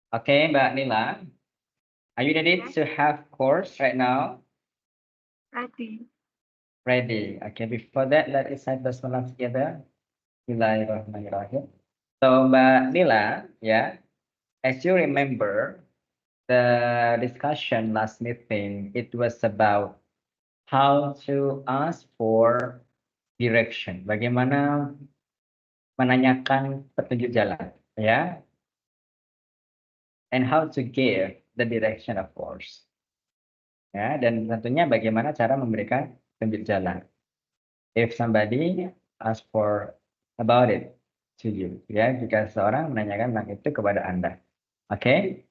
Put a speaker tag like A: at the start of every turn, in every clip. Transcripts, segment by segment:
A: Okay, Mbak Nila, are you ready
B: Yes.
A: to have course right now?
B: Ready.
A: Ready. Okay, before that, let us say basmalah together. Bismillahirrahmanirrahim. So, Mbak Nila, yeah, as you remember, the discussion last meeting, it was about how to ask for direction. Bagaimana menanyakan petunjuk jalan, ya, and how to give the direction, of course. Ya, dan tentunya bagaimana cara memberikan petunjuk jalan. If somebody ask for about it to you, ya, jika seorang menanyakan tentang itu kepada Anda. Okay?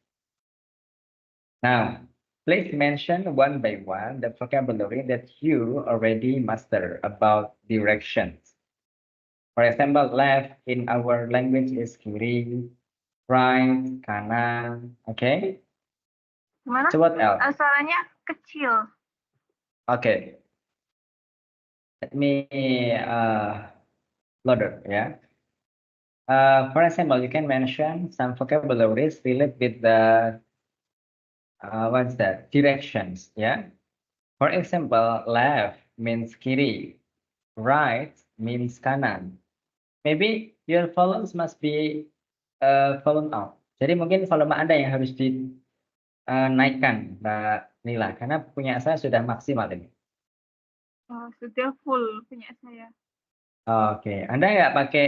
A: Now, please mention one by one the vocabulary that you already master about directions. For example, left in our language is kiri, right, kanan. Okay?
B: Gimana?
A: So what else?
B: Suaranya kecil.
A: Okay. Let me load it, yeah. For example, you can mention some vocabularies related with the what's that? Directions, yeah. For example, left means kiri, right means kanan. Maybe your volumes must be volume out. Jadi mungkin volume Anda yang harus dinaikkan, Mbak Nila, karena punya saya sudah maksimal ini.
B: Oh, sudah full punya saya.
A: Oke, Anda nggak pakai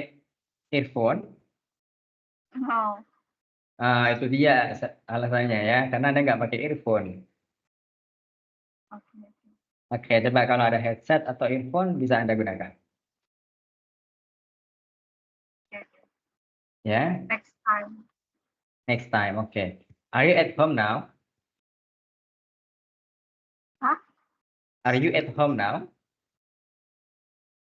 A: earphone?
B: No.
A: Itu dia alasannya ya, karena Anda nggak pakai earphone.
B: Oke.
A: Oke, coba kalau ada headset atau earphone bisa Anda gunakan.
B: Okay.
A: Ya,
B: Next time.
A: next time. Oke. Are you at home now?
B: Hah?
A: Are you at home now?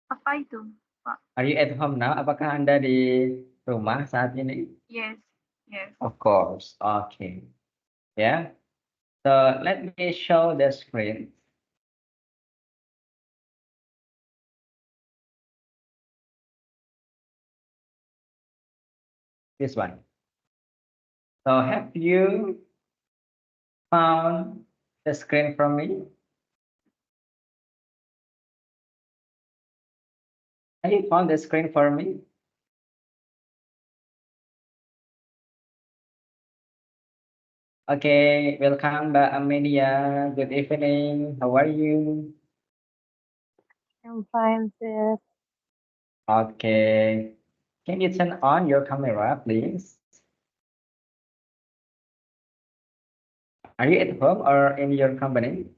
B: Apa itu, Pak?
A: Are you at home now? Apakah Anda di rumah saat ini?
B: Yes. Yes.
A: Of course. Okay. Yeah. So let me show the screen. This one. So have you found the screen from me? Have you found the screen for me? Okay, welcome Mbak Amelia. Good evening. How are you?
C: I'm fine, sir.
A: Okay. Can you turn on your camera, please? Are you at home or in your company?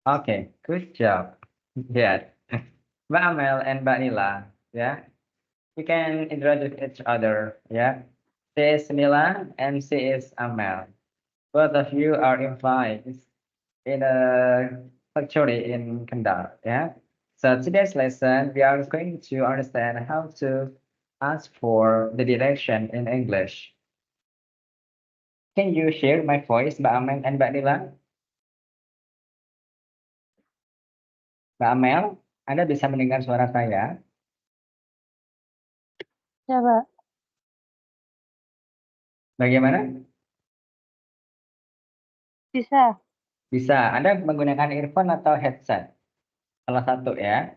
A: Okay, good job. Yeah. Mbak Amel and Mbak Nila, yeah. You can introduce each other, yeah. She is Nila and she is Amel. Both of you are employees in a factory in Kendal, yeah. So today's lesson, we are going to understand how to ask for the direction in English. Can you share my voice, Mbak Amel and Mbak Nila? Mbak Amel, Anda bisa mendengar suara saya?
C: Ya, Pak.
A: Bagaimana?
C: Bisa.
A: Bisa. Anda menggunakan earphone atau headset? Salah satu ya.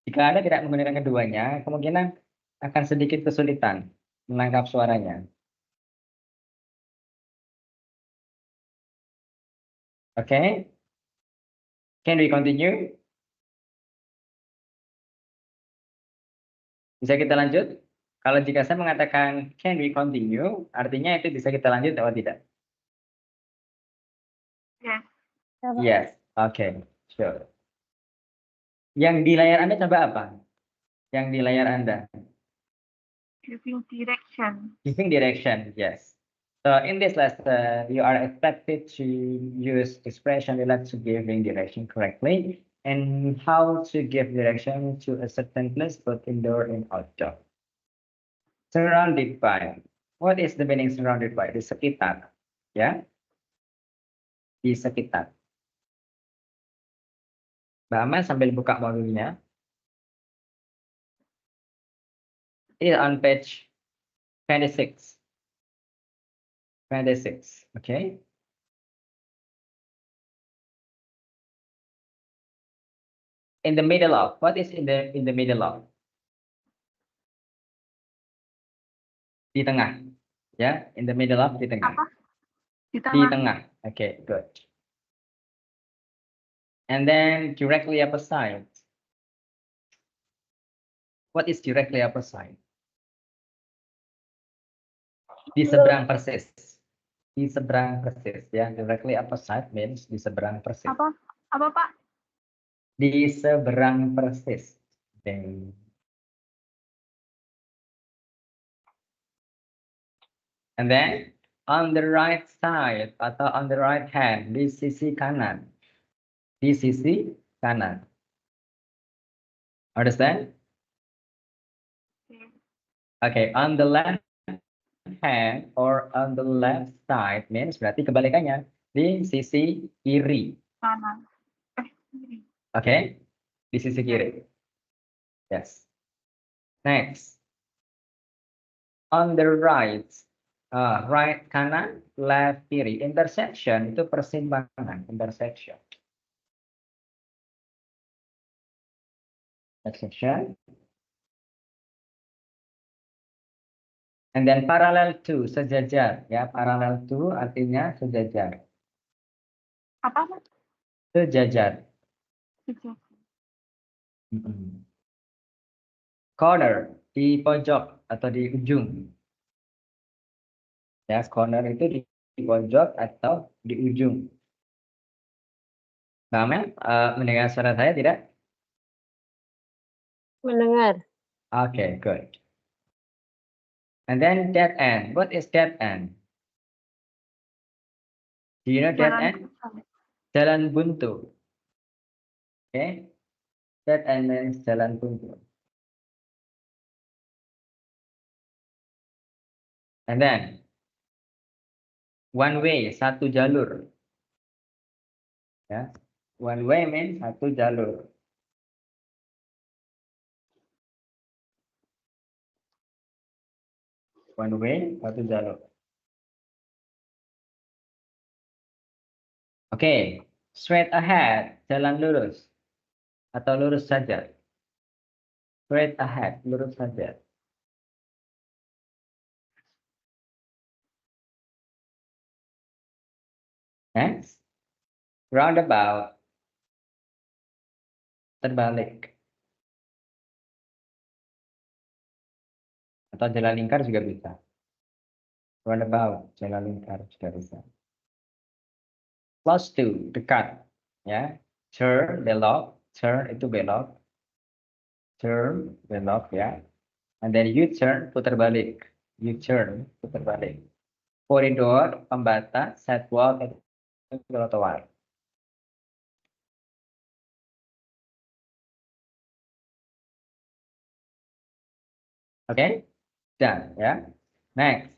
A: Jika Anda tidak menggunakan keduanya, kemungkinan akan sedikit kesulitan menangkap suaranya. Oke? Can we continue? Bisa kita lanjut? Kalau jika saya mengatakan can we continue, artinya itu bisa kita lanjut atau tidak?
B: Yes.
C: Ya, Pak.
A: Yes. Oke. Sure. Yang di layar Anda coba apa? Yang di layar Anda?
B: Giving direction.
A: Giving direction, yes. So in this lesson, you are expected to use expression related to giving direction correctly and how to give direction to a certain place, both indoor and outdoor. Surrounded by. What is the meaning surrounded by? Di sekitar. Ya. Di sekitar. Mbak Amel sambil buka modulnya. It is on page 26. 26, okay? In the middle of, what is in the middle of? Di tengah, ya, in the middle of, di tengah.
B: Apa? Di
A: Di
B: tengah.
A: tengah, okay, good. And then directly opposite. What is directly opposite? Di seberang persis. Di seberang persis, ya. Directly opposite means di seberang persis.
B: Apa? Apa, Pak?
A: Di seberang persis. Okay. And then on the right side atau on the right hand, di sisi kanan. Di sisi kanan. Understand?
B: Oke.
A: Okay, on the left hand or on the left side means berarti kebalikannya. Di sisi kiri.
B: Kanan. Kiri.
A: Okay? Di sisi kiri. Yes. Next. On the right. Right kanan, left kiri. Intersection itu persimpangan. Intersection. Intersection. And then parallel to, sejajar. Ya, parallel to artinya sejajar.
B: Apa, Pak?
A: Sejajar.
B: Sejajar.
A: Corner, di pojok atau di ujung. Ya, corner itu di pojok atau di ujung. Mbak Amel, mendengar suara saya tidak?
C: Mendengar.
A: Okay, good. And then dead end. What is dead end? Do you know dead
B: Jalan
A: end?
B: kosong.
A: Jalan buntu. Okay. Dead end means jalan buntu. And then one way, satu jalur. Ya. One way means satu jalur. One way, satu jalur. Oke, straight ahead, jalan lurus. Atau lurus saja. Straight ahead, lurus saja. Next, roundabout, terbalik. Atau jalan lingkar juga bisa. Roundabout, jalan lingkar juga bisa. Close to, dekat. Ya, turn, belok. Turn itu belok. Turn, belok ya. And then U-turn, putar balik. U-turn, putar balik. Koridor, pembatas, sidewalk, itu trotoar. Oke, done ya. Next.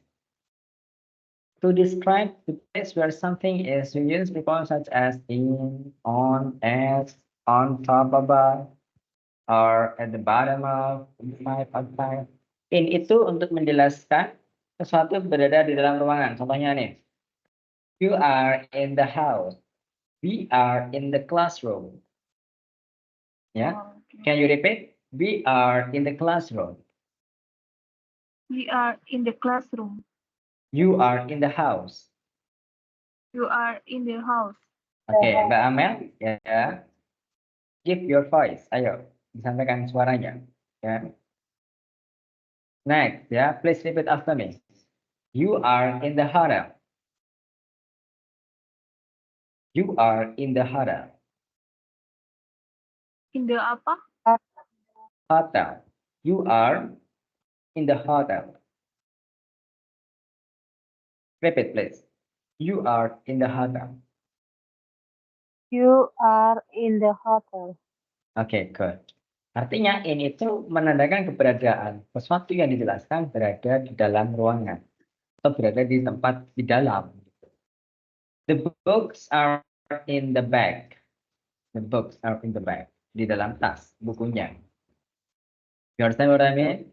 A: To describe the place where something is used because such as in, on, as, on top above, or at the bottom of, inside, outside. In itu untuk menjelaskan sesuatu berada di dalam ruangan. Contohnya nih, you are in the house. We are in the classroom. Ya,
B: Oh, oke.
A: can you repeat? We are in the classroom.
B: We are in the classroom.
A: You are in the house.
B: You are in the house.
A: Oke, Mbak Amel, ya. Give your voice. Ayo, disampaikan suaranya. Ya. Next, ya. Please repeat after me. You are in the hotel. You are in the hotel.
B: In the apa?
A: Hotel. You are in the hotel. Repeat, please. You are in the hotel.
C: You are in the hotel.
A: Oke, good. Artinya in itu menandakan keberadaan sesuatu yang dijelaskan berada di dalam ruangan atau berada di tempat di dalam. The books are in the bag. The books are in the bag. Di dalam tas, bukunya. You understand what I mean?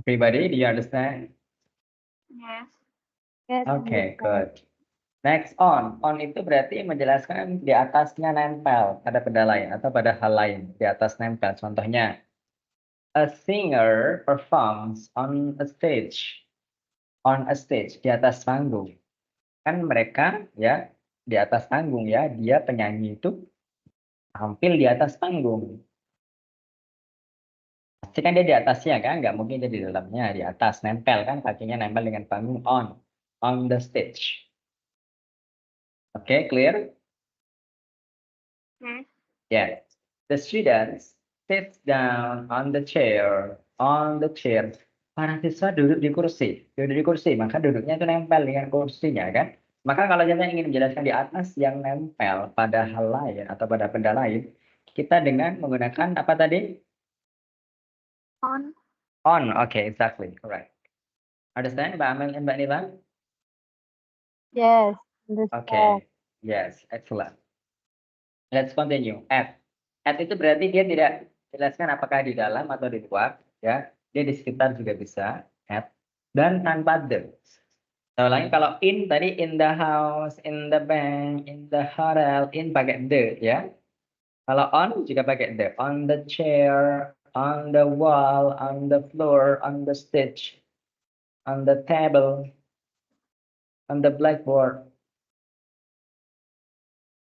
A: Everybody, do you understand?
B: Yes.
C: Yes,
A: Okay,
C: understand.
A: good. Next, on. On itu berarti menjelaskan di atasnya nempel pada benda lain atau pada hal lain. Di atas nempel. Contohnya, a singer performs on a stage. On a stage, di atas panggung. Kan mereka ya di atas panggung ya, dia penyanyi itu tampil di atas panggung. Pasti kan dia di atasnya kan, nggak mungkin dia di dalamnya, di atas nempel kan, kakinya nempel dengan panggung on the stage. Oke, clear?
B: Yes.
A: Yes. The students sit down on the chair. On the chair. Para siswa duduk di kursi. Duduk di kursi, maka duduknya itu nempel dengan kursinya kan. Maka kalau kita ingin menjelaskan di atas yang nempel pada hal lain atau pada benda lain, kita dengan menggunakan apa tadi?
B: On.
A: On. Okay, exactly. Correct. Understand, Mbak Amel and Mbak Nila?
C: Yes, understand.
A: Okay. Yes, excellent. Let's continue. At. At itu berarti dia tidak jelaskan apakah di dalam atau di luar, ya. Dia di sekitar juga bisa. At. Dan tanpa the. Saya ulangi, kalau in tadi in the house, in the bank, in the hotel, in pakai the, ya. Kalau on juga pakai the. On the chair, on the wall, on the floor, on the stage, on the table, on the blackboard.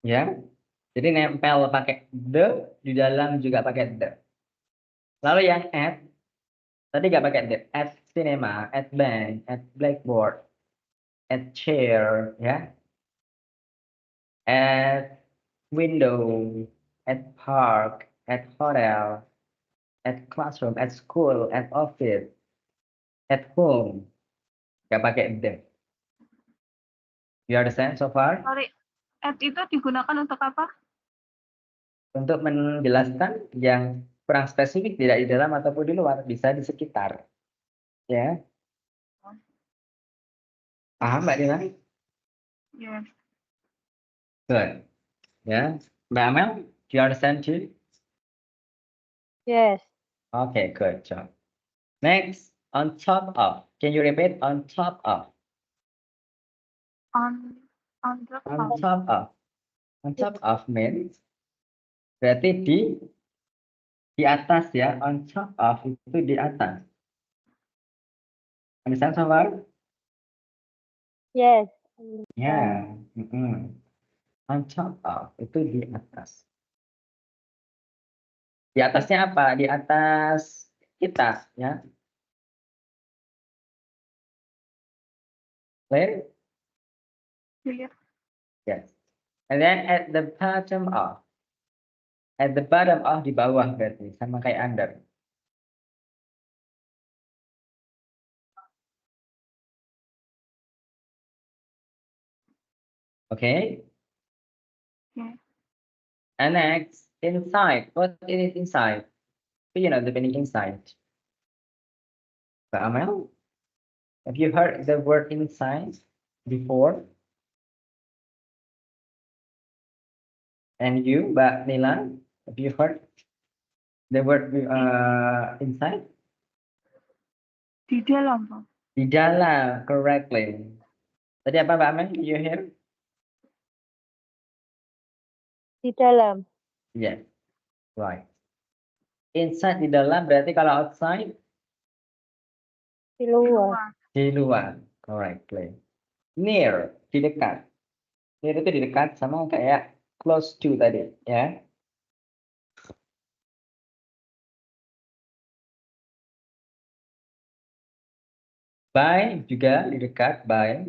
A: Ya. Jadi nempel pakai the, di dalam juga pakai the. Lalu yang at, tadi nggak pakai the. At cinema, at bank, at blackboard, at chair, ya. At window, at park, at hotel, at classroom, at school, at office, at home. Nggak pakai the. You understand so far?
B: Sorry. At itu digunakan untuk apa?
A: Untuk menjelaskan yang kurang spesifik, tidak di dalam ataupun di luar, bisa di sekitar. Ya. Paham Mbak Dina?
B: Yes.
A: Good. Ya. Mbak Amel, do you understand too?
C: Yes,
A: Okay, good job. Next, on top of. Can you repeat on top of?
B: On the
A: On
B: top.
A: top of. On top of means berarti di atas ya. On top of itu di atas. Understand so far?
C: yes,
A: Ya.
C: understand.
A: On top of itu di atas. Di atasnya apa? Di atas kita ya. Clear?
B: Clear.
A: Yes. And then at the bottom of. At the bottom of di bawah berarti sama kayak under. Okay?
B: Okay.
A: And next, inside. What is inside? So, you know the meaning inside. Mbak Amel, have you heard the word inside before? And you, Mbak Nila, have you heard the word inside?
B: Di dalam, Pak.
A: Di dalam, correctly. Tadi apa Mbak Amel? Did you hear?
C: Di dalam,
A: Yes, right. Inside di dalam berarti kalau outside
C: di
B: Di
C: luar.
B: luar.
A: di luar, correctly. Near, di dekat. Near itu di dekat sama kayak close to tadi, ya. By juga di dekat, by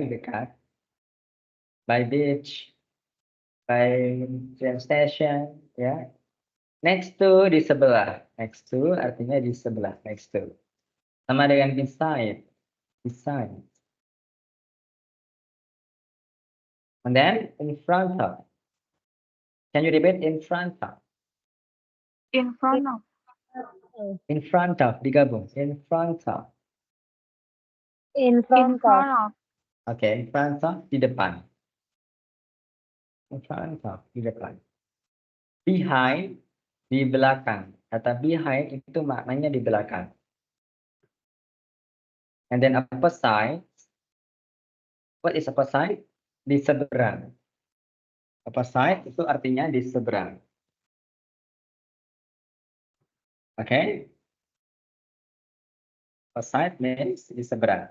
A: dekat. By beach, by train station, ya. Next to di sebelah. Next to artinya di sebelah, next to. Sama dengan beside, beside. And then in front of. Can you repeat in front of?
B: In front of.
A: In front of digabung. In front of.
C: In
B: In
C: front of,
B: front of.
A: Oke, in front of di depan. In front of di depan. Behind di belakang. Kata behind itu maknanya di belakang. And then opposite. What is opposite? Di seberang. Opposite itu artinya di seberang. Oke? Opposite means di seberang.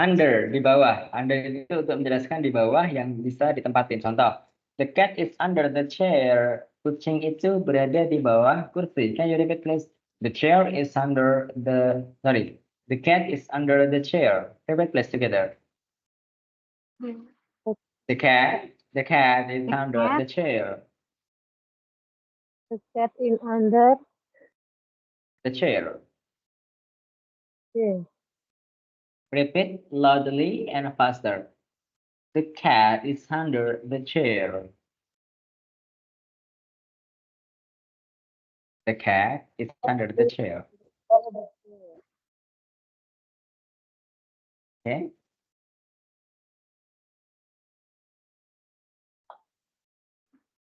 A: Under, di bawah. Under itu untuk menjelaskan di bawah yang bisa ditempatin. Contoh, the cat is under the chair. Kucing itu berada di bawah kursi. Can you repeat please? The chair is under the, sorry. The cat is under the chair. Repeat please together.
B: The,
A: The cat is
B: The
A: under
B: cat.
A: the chair.
C: The cat in under
A: The chair.
C: chair.
A: Repeat loudly and faster. The cat is under the chair. The cat is under the chair. Okay?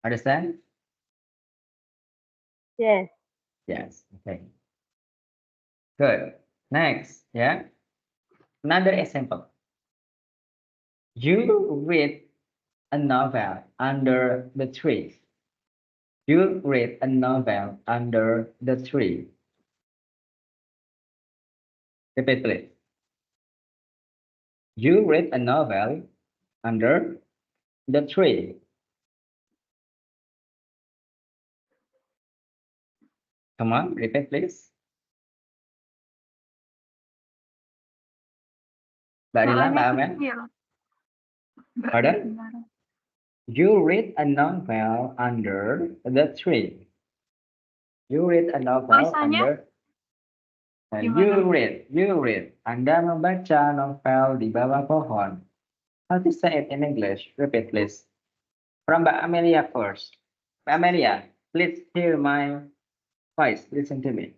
A: Understand?
C: Yes.
A: Yes. Okay. Good. Next, yeah. Another example. You read a novel under the tree. You read a novel under the tree. Repeat, please. You read a novel under the tree. Come on, repeat, please. Mbak Nila, Mbak
B: suaranya
A: Amel.
B: kecil. Nggak
A: Pardon?
B: kedengaran.
A: You read a novel under the tree. You read a novel
B: Tulisannya
A: under.
B: gimana?
A: You read. Anda membaca novel di bawah pohon. How to say it in English? Repeat, please. From Mbak Amelia first. Mbak Amelia, please hear my voice. Listen to me.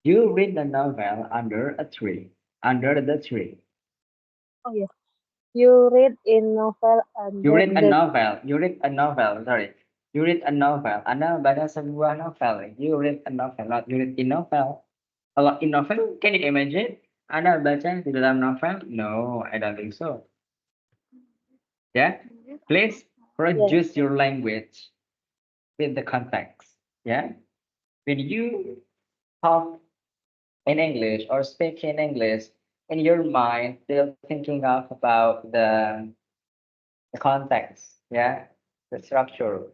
A: You read the novel under a tree. Under the tree.
C: Oh yes. You read in novel under
A: You read a
C: the
A: novel. You read a novel. Sorry. You read a novel. Anda membaca sebuah novel. You read a novel. Not you read a novel. Kalau in novel, can you imagine? Anda baca di dalam novel? No, I don't think so. Yeah, please produce your language with the context. Yeah, when you talk in English or speak in English, in your mind, still thinking of about the context. Yeah, the structure,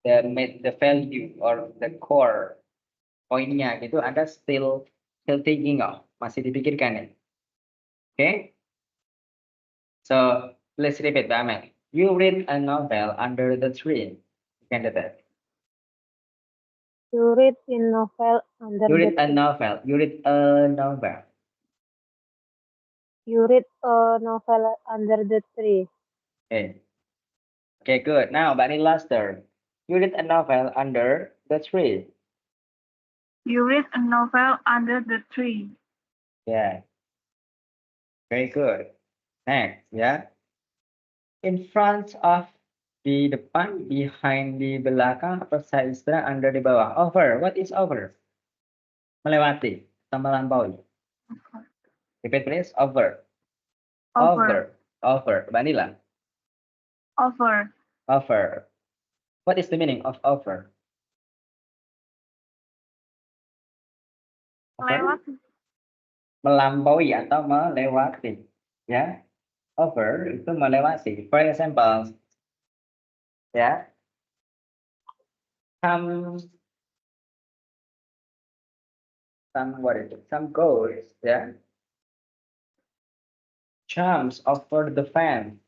A: the value or the core poinnya gitu. Anda still thinking of, masih dipikirkan ya. Okay. So let's repeat that, man. You read a novel under the tree. You can do that.
C: you read in novel under
A: You
C: the
A: read a
C: tree.
A: novel. You read a novel.
C: You read a novel under the tree.
A: Okay. Okay, good. Now, Mbak Nila's turn. You read a novel under the tree.
B: You read a novel under the tree.
A: Yeah. Very good. Next, yeah. In front of, di depan, behind, di belakang, apa saya istilah under, di bawah. Over. What is over? Melewati atau melampaui. Repeat please. Over.
B: Over.
A: Over. Mbak Nila.
B: Over.
A: Over. What is the meaning of over? Over?
B: Lewat.
A: Melampaui atau melewati. Ya. Over itu melewati. For example, ya. What is it? Some goats, ya. Jumps over the fence.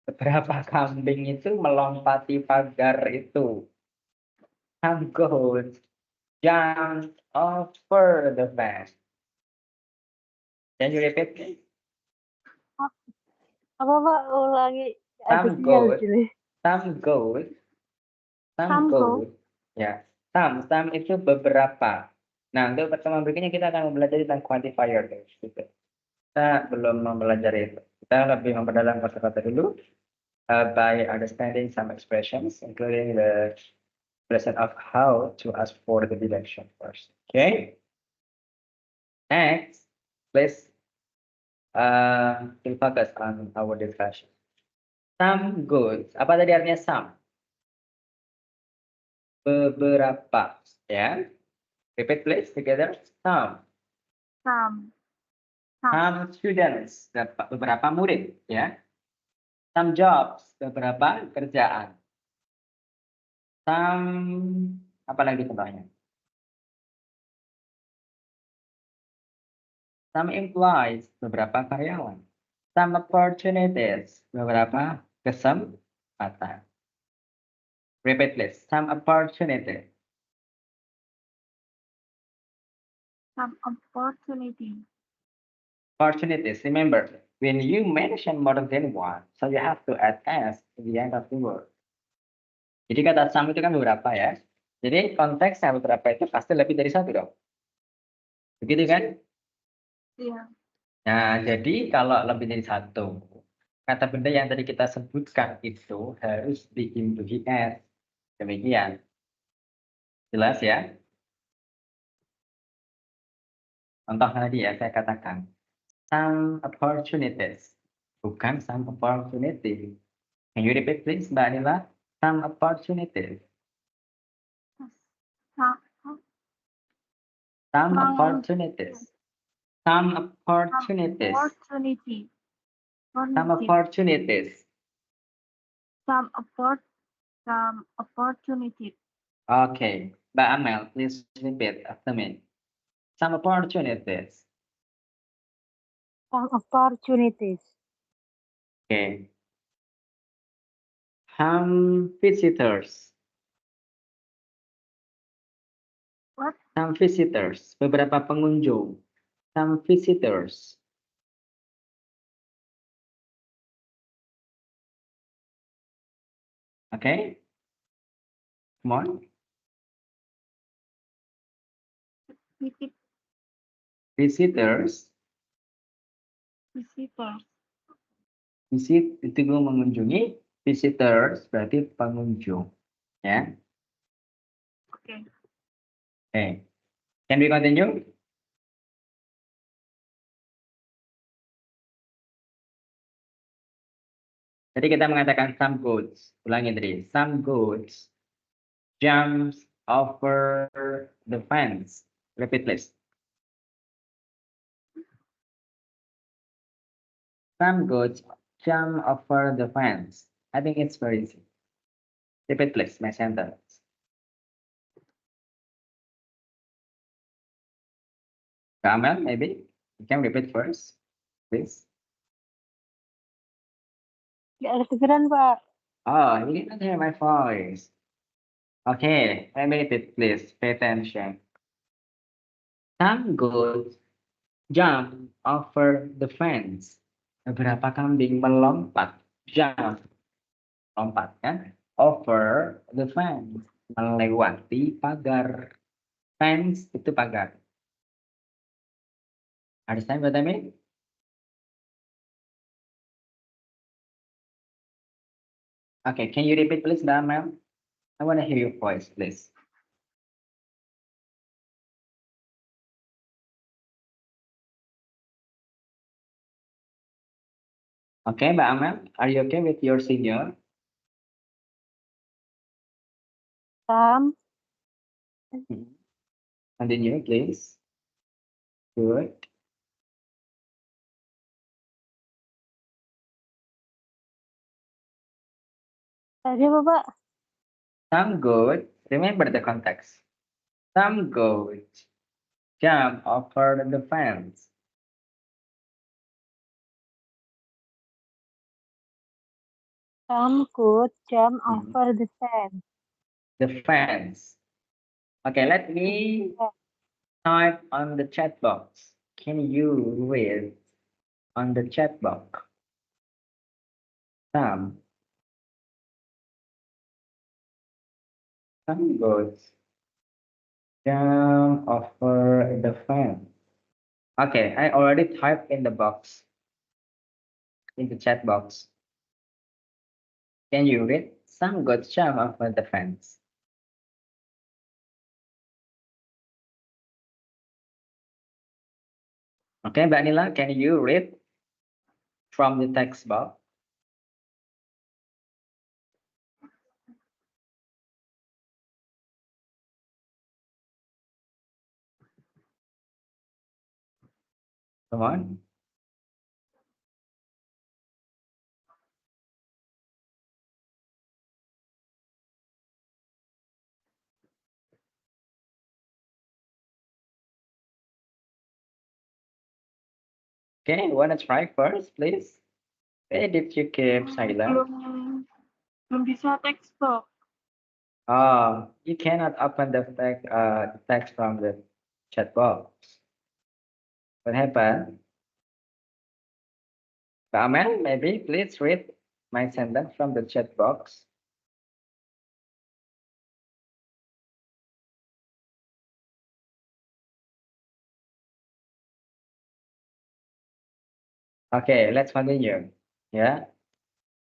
A: Beberapa kambing itu melompati pagar itu. Some goats jump over the fence. Can you repeat please?
C: Apa Pak? Ulangi. Ada
A: Some
C: sinyal di
A: goats.
C: sini.
A: Some goats. Some
B: Some
A: goats. Ya. Some itu beberapa. Nah, untuk pertemuan berikutnya kita akan belajar tentang quantifier guys. Gitu. Kita belum mempelajari itu. Kita lebih memperdalam kosakata dulu by understanding some expressions, including the lesson of how to ask for the deduction first. Okay. Next, please we'll focus on our discussion. Some goods. Apa tadi artinya some? Beberapa. Ya. Repeat please together. Some.
B: Some.
A: Some students. Beberapa murid. Ya. Some jobs. Beberapa kerjaan. Some. Apa lagi contohnya? Some employees. Beberapa karyawan. Some opportunities. Beberapa kesempatan. Repeat please. Some opportunity.
B: Some opportunity.
A: Opportunities. Remember, when you mention more than one, so you have to add s at the end of the word. Jadi kata some itu kan beberapa ya. Jadi konteksnya beberapa itu pasti lebih dari satu dong. Begitu kan?
B: Iya.
A: Nah, jadi kalau lebih dari satu, kata benda yang tadi kita sebutkan itu harus diimbuhi s. Demikian. Jelas ya? Contoh tadi ya, saya katakan. Some opportunities. Bukan some opportunity. Can you repeat please, Mbak Anila? Some opportunities.
B: Some,
A: Some
B: Some-
A: opportunities. Some opportunities.
B: opportunity.
A: Some opportunities.
B: Some opportunity.
A: Okay. Mbak Amel, please repeat after me. Some opportunities.
C: Some opportunities.
A: Okay. Some visitors.
B: What?
A: Some visitors. Beberapa pengunjung. Some visitors. Okay. Come on.
B: Visit,
A: Visitors.
B: visitors.
A: Visit itu mengunjungi. Visitors berarti pengunjung. Ya.
B: Okay.
A: Okay. Can we continue? Jadi kita mengatakan some goods. Ulangi tadi. Some goods jumps over the fence. Repeat please. Some goods jump over the fence. I think it's very easy. Repeat please my sentence. Kamel, maybe you can repeat first, please.
C: Nggak ada kedengeran, Pak.
A: Oh, you didn't hear my voice. Okay, let me repeat, please. Pay attention. Some goods jump over the fence. Beberapa kambing melompat, jump, lompat kan? Over the fence, melewati pagar. Fence itu pagar. Understand what I mean? Okay, can you repeat please, Mbak Amel? I want to hear your voice, please. Okay, Mbak Amel, are you okay with your senior?
C: Some
A: Continue, please. Good.
C: tadi apa, Pak?
A: Some good. Remember the context. Some good. Jump over the fence.
C: Some could jump
A: Mhm.
C: over the fence.
A: The fence. Okay, let me type on the chat box. Can you read on the chat box? Some good. Jump over the fence. Okay, I already typed in the box, in the chat box. Can you read? Some good job over the fence. Okay, Mbak Nila, can you read from the text box? Come on. Okay, you wanna try first, please? Why did you keep silent?
B: Belum bisa text box.
A: Oh, you cannot open the text from the chat box. What happened? Amel, maybe please read my sentence from the chat box. Okay, let's continue. Yeah.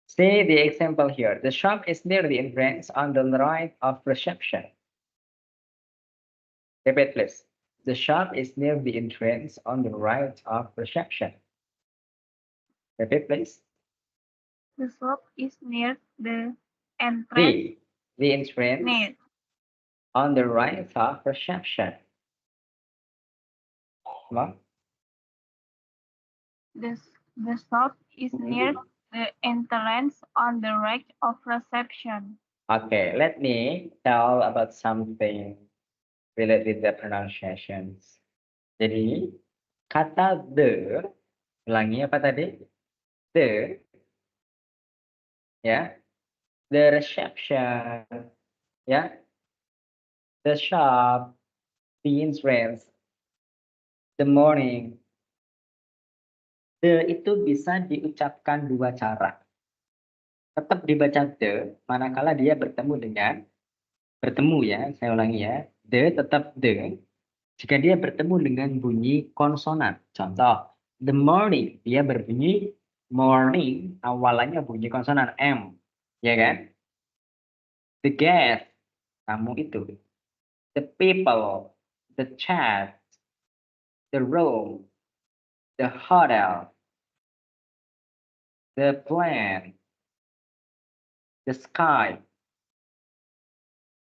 A: See the example here. The shop is near the entrance on the right of reception. Repeat, please. The shop is near the entrance on the right of reception. Repeat, please.
B: The shop is near the entrance.
A: The entrance
B: Near.
A: on the right of reception. Come on.
B: The shop is near the entrance on the right of reception.
A: Okay, let me tell about something related with the pronunciations. Jadi, kata the, ulangi apa tadi? The, ya, the reception, ya, the shop, the entrance, the morning. The itu bisa diucapkan dua cara. Tetap dibaca the, manakala dia bertemu ya, saya ulangi ya, the tetap the, jika dia bertemu dengan bunyi konsonan. Contoh, the morning, dia berbunyi morning, awalannya bunyi konsonan M, ya kan? The guest, tamu itu. The people, the chat, the room, the hotel, the plane, the sky,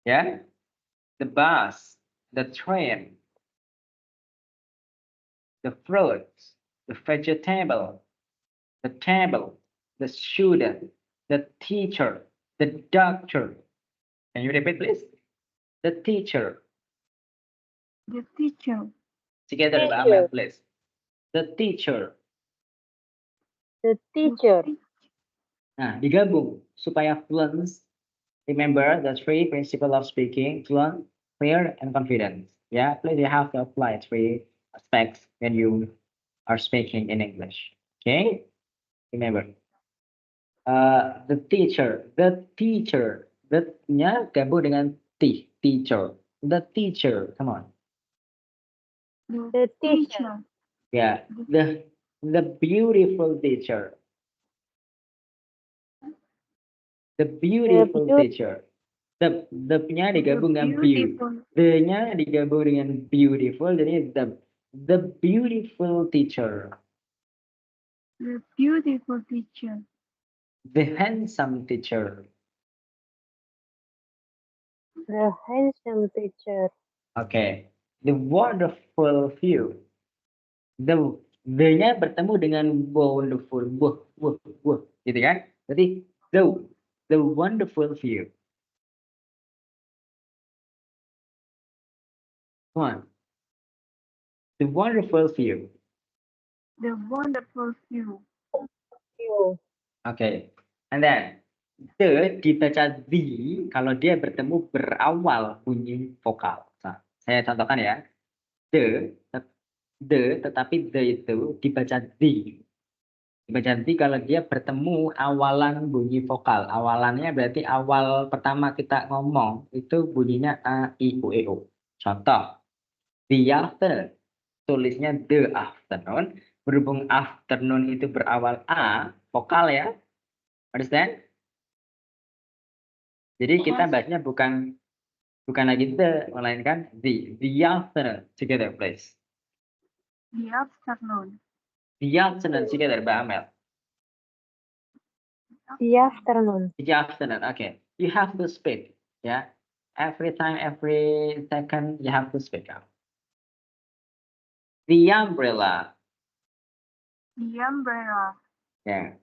A: ya, the bus, the train, the fruits, the vegetable, the table, the student, the teacher, the doctor. Can you repeat, please? The teacher.
B: The teacher.
A: Together, Mbak
C: Teacher.
A: Amel, please. The teacher.
C: The teacher.
A: Nah, digabung supaya fluent. Remember the three principles of speaking: fluent, clear, and confident. Yeah, please you have to apply three aspects when you are speaking in English. Okay, remember. The teacher, the-nya gabung dengan teacher. The teacher, come on.
C: The teacher.
A: Yeah, the beautiful teacher. The beautiful
C: beau-
A: teacher. The-nya digabung dengan
B: Beautiful.
A: The-nya digabung dengan beautiful, jadi the beautiful teacher.
B: The beautiful teacher.
A: The handsome teacher.
C: The handsome teacher.
A: Okay. The wonderful view. The-nya bertemu dengan wonderful, gitu kan? Jadi the wonderful view. Come on. The wonderful view.
B: The wonderful view.
C: You.
A: Okay. And then the dibaca the kalau dia bertemu berawal bunyi vokal. Nah, saya contohkan ya. The tetapi the itu dibaca the. Dibaca the kalau dia bertemu awalan bunyi vokal. Awalannya berarti awal pertama kita ngomong itu bunyinya a, i, u, e, o. Contoh, the afternoon. tulisnya the afternoon. Berhubung afternoon itu berawal A, vokal ya. Understand? Jadi kita
B: Yes.
A: bacanya bukan lagi the, melainkan the. The afternoon together, please.
B: The afternoon.
A: The afternoon together, Mbak Amel.
C: The afternoon.
A: The afternoon, okay. You have to speak, ya. Every time, every second, you have to speak out. The umbrella,
B: The umbrella.
A: ya.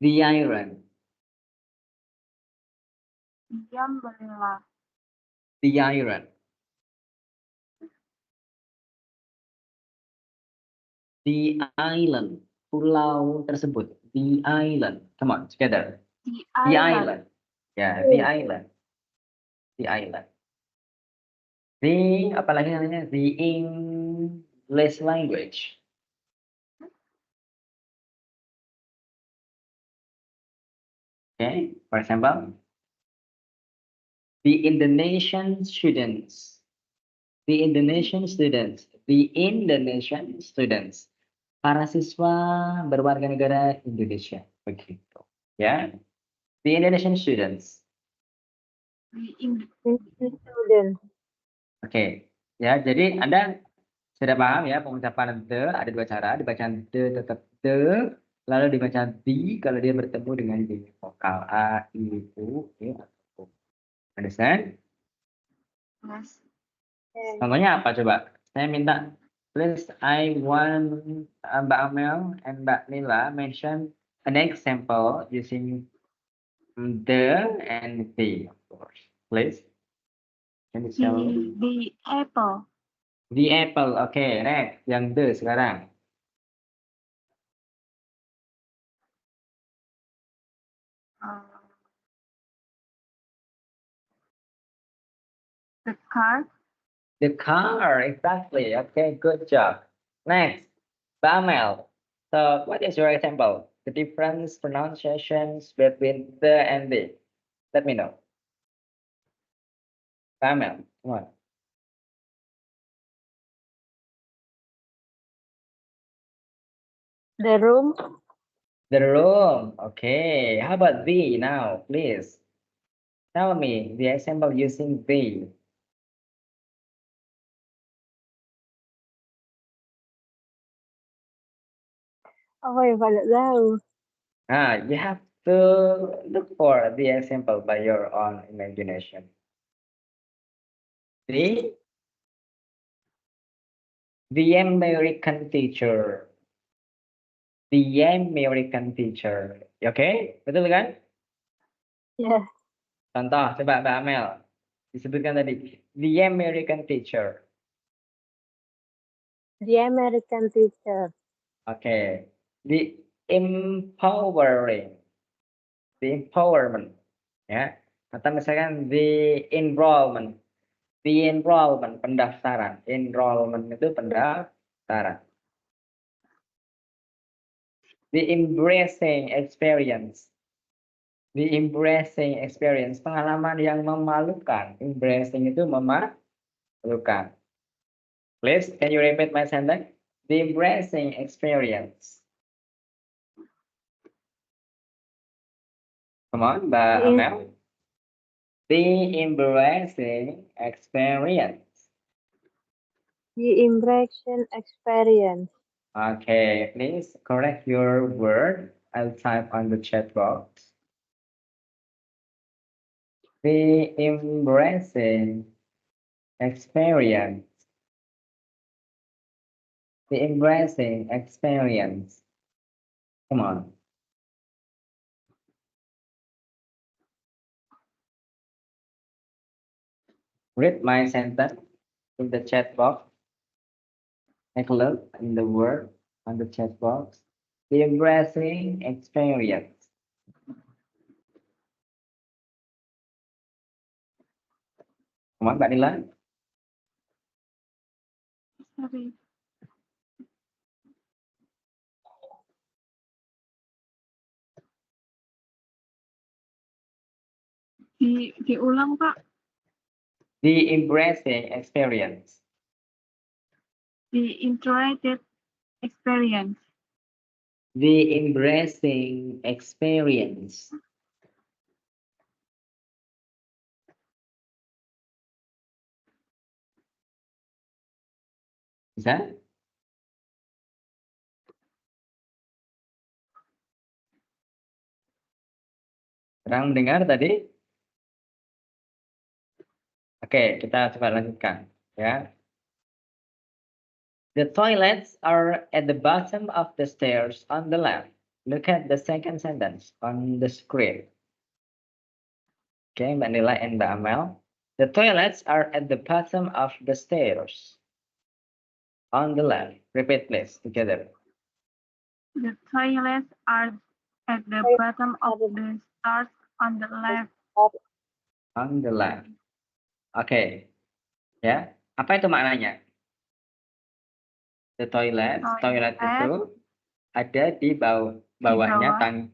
A: The iron,
B: The umbrella.
A: the iron. The island, pulau tersebut. The island, come on, together.
B: The
A: The
B: island.
A: island, ya. The island, the island. The apa lagi namanya? The English language. Okay, for example, the Indonesian students. The Indonesian students. The Indonesian students. Para siswa berwarga negara Indonesia. Begitu. Ya. The Indonesian students.
B: The English.
C: Student.
A: Oke. Ya, jadi Anda sudah paham ya pengucapan the ada dua cara, dibaca the tetap the, lalu dibaca the kalau dia bertemu dengan di vokal a, i, u, e atau u. Understand?
B: Yes.
A: Contohnya apa coba? Saya minta please I want Mbak Amel and Mbak Nila mention an example using the and the, of course. Please. Can you tell me?
B: The apple.
A: The apple. Oke, next. Yang the sekarang.
B: Uh, the car.
A: The car, exactly. Okay, good job. Next, Mbak Amel. So, what is your example? The difference pronunciations between the and the. Let me know. Mbak Amel, come on.
C: The room.
A: The room. Okay. How about the now, please? Tell me the example using the.
C: Apa ya pada tahu?
A: You have to look for the example by your own imagination. The American teacher. The American teacher. Oke, betul kan?
C: Yes.
A: Contoh, coba Mbak Amel. Disebutkan tadi. The American teacher.
C: The American teacher.
A: Oke. The empowering. The empowerment. Ya. Atau misalkan the enrollment. The enrollment, pendaftaran. Enrollment itu pendaftaran. The embracing experience. The embracing experience, pengalaman yang memalukan. Embracing itu memalukan. Please, can you repeat my sentence? The embracing experience. Come on, Mbak
C: The
A: Amel. The embracing experience.
C: The embracing experience.
A: Okay, please correct your word. I'll type on the chat box. The embracing experience. The embracing experience. Come on. Read my sentence in the chat box. Take a look in the word on the chat box. The embracing experience. Come on, Mbak Nila.
B: Sorry. Diulang, Pak.
A: The embracing experience.
B: The integrated experience.
A: The embracing experience. Bisa? Kurang dengar tadi? Oke, kita coba lanjutkan ya. The toilets are at the bottom of the stairs on the left. Look at the second sentence on the screen. Okay, Mbak Nila and Mbak Amel. The toilets are at the bottom of the stairs on the left. Repeat please together.
B: The toilets are at the bottom of the stairs on the left.
A: On the left. Oke. Ya, apa itu maknanya? The toilet, toilet itu ada di bawahnya
B: bawah.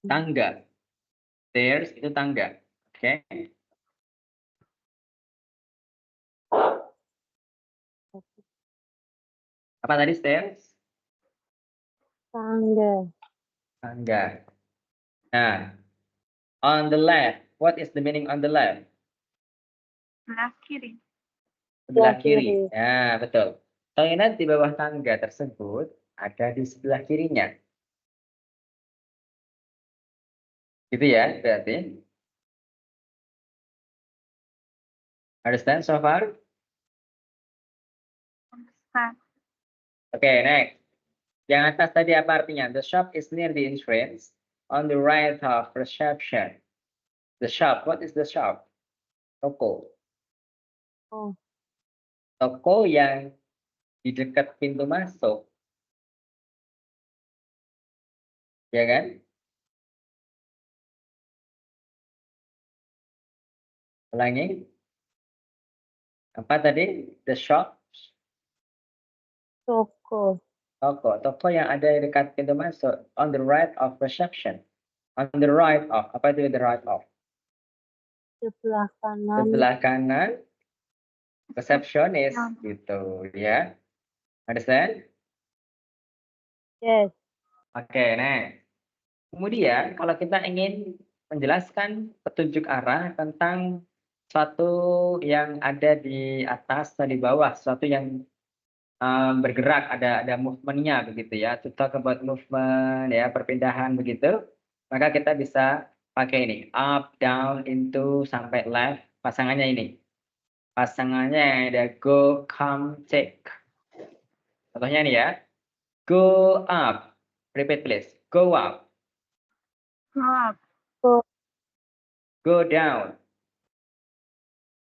A: tangga. Stairs itu tangga. Oke. Apa tadi stairs?
C: Tangga.
A: Tangga. Nah, on the left. What is the meaning on the left?
B: Sebelah kiri.
A: Sebelah
C: Sebelah
A: kiri.
C: kiri.
A: Ya, betul. Toilet di bawah tangga tersebut ada di sebelah kirinya. Gitu ya, berarti. Understand so far?
B: Understand.
A: Oke, next. Yang atas tadi apa artinya? The shop is near the entrance on the right of reception. The shop, what is the shop? Toko.
C: Oh.
A: Toko yang di dekat pintu masuk. Ya kan? Ulangi. Apa tadi? The shop.
C: Toko.
A: Toko yang ada di dekat pintu masuk. On the right of reception. On the right of. Apa itu the right of?
C: Sebelah kanan.
A: Sebelah kanan. Receptionist. Gitu ya. Understand?
C: Yes.
A: Oke, next. Kemudian kalau kita ingin menjelaskan petunjuk arah tentang suatu yang ada di atas atau di bawah, sesuatu yang bergerak, ada movement-nya begitu ya. To talk about movement ya, perpindahan begitu. Maka kita bisa pakai ini, up, down, into, sampai left. Pasangannya ini. Pasangannya ada go, come, take. Contohnya ini ya. Go up. Repeat please. Go up.
B: Go up.
A: Go down.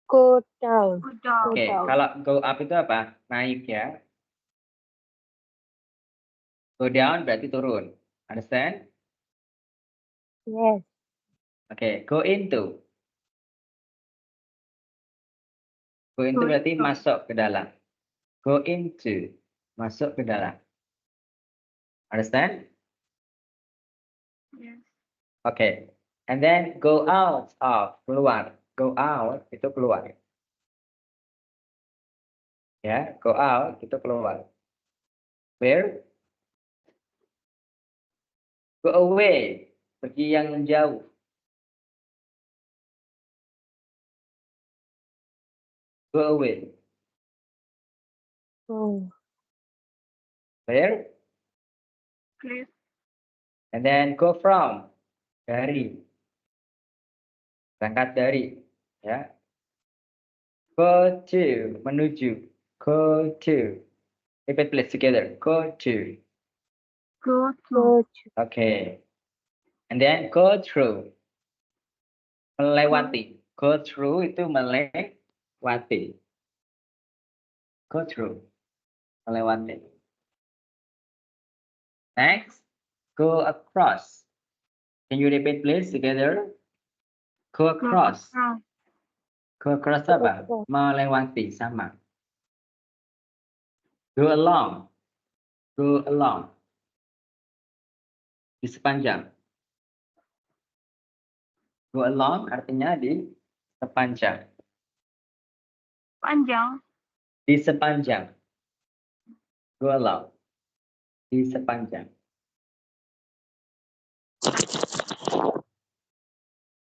C: Go down.
B: Go down.
A: Oke, kalau go up itu apa? Naik ya. Go down berarti turun. Understand?
C: Yes.
A: Oke, go into. Go into
B: Go
A: berarti
B: into.
A: masuk ke dalam. Go into. Masuk ke dalam. Understand?
B: Yes.
A: Oke. And then go out of. Keluar. Go out itu keluar. Ya, go out itu keluar. Where? Go away. Pergi yang jauh. Go away.
C: Oh.
A: Where?
B: Please.
A: And then go from. Dari. Berangkat dari. Ya. Go to. Menuju. Go to. Repeat please together. Go to.
B: Go to.
C: Go to.
A: Okay. And then go through. Melewati. Go through itu melewati. Go through. Melewati. Next. Go across. Can you repeat please together? Go across. Go across apa? Melewati sama. Go along. Go along. Di sepanjang. Go along artinya di sepanjang.
B: Panjang.
A: Di sepanjang. Go along. Di sepanjang.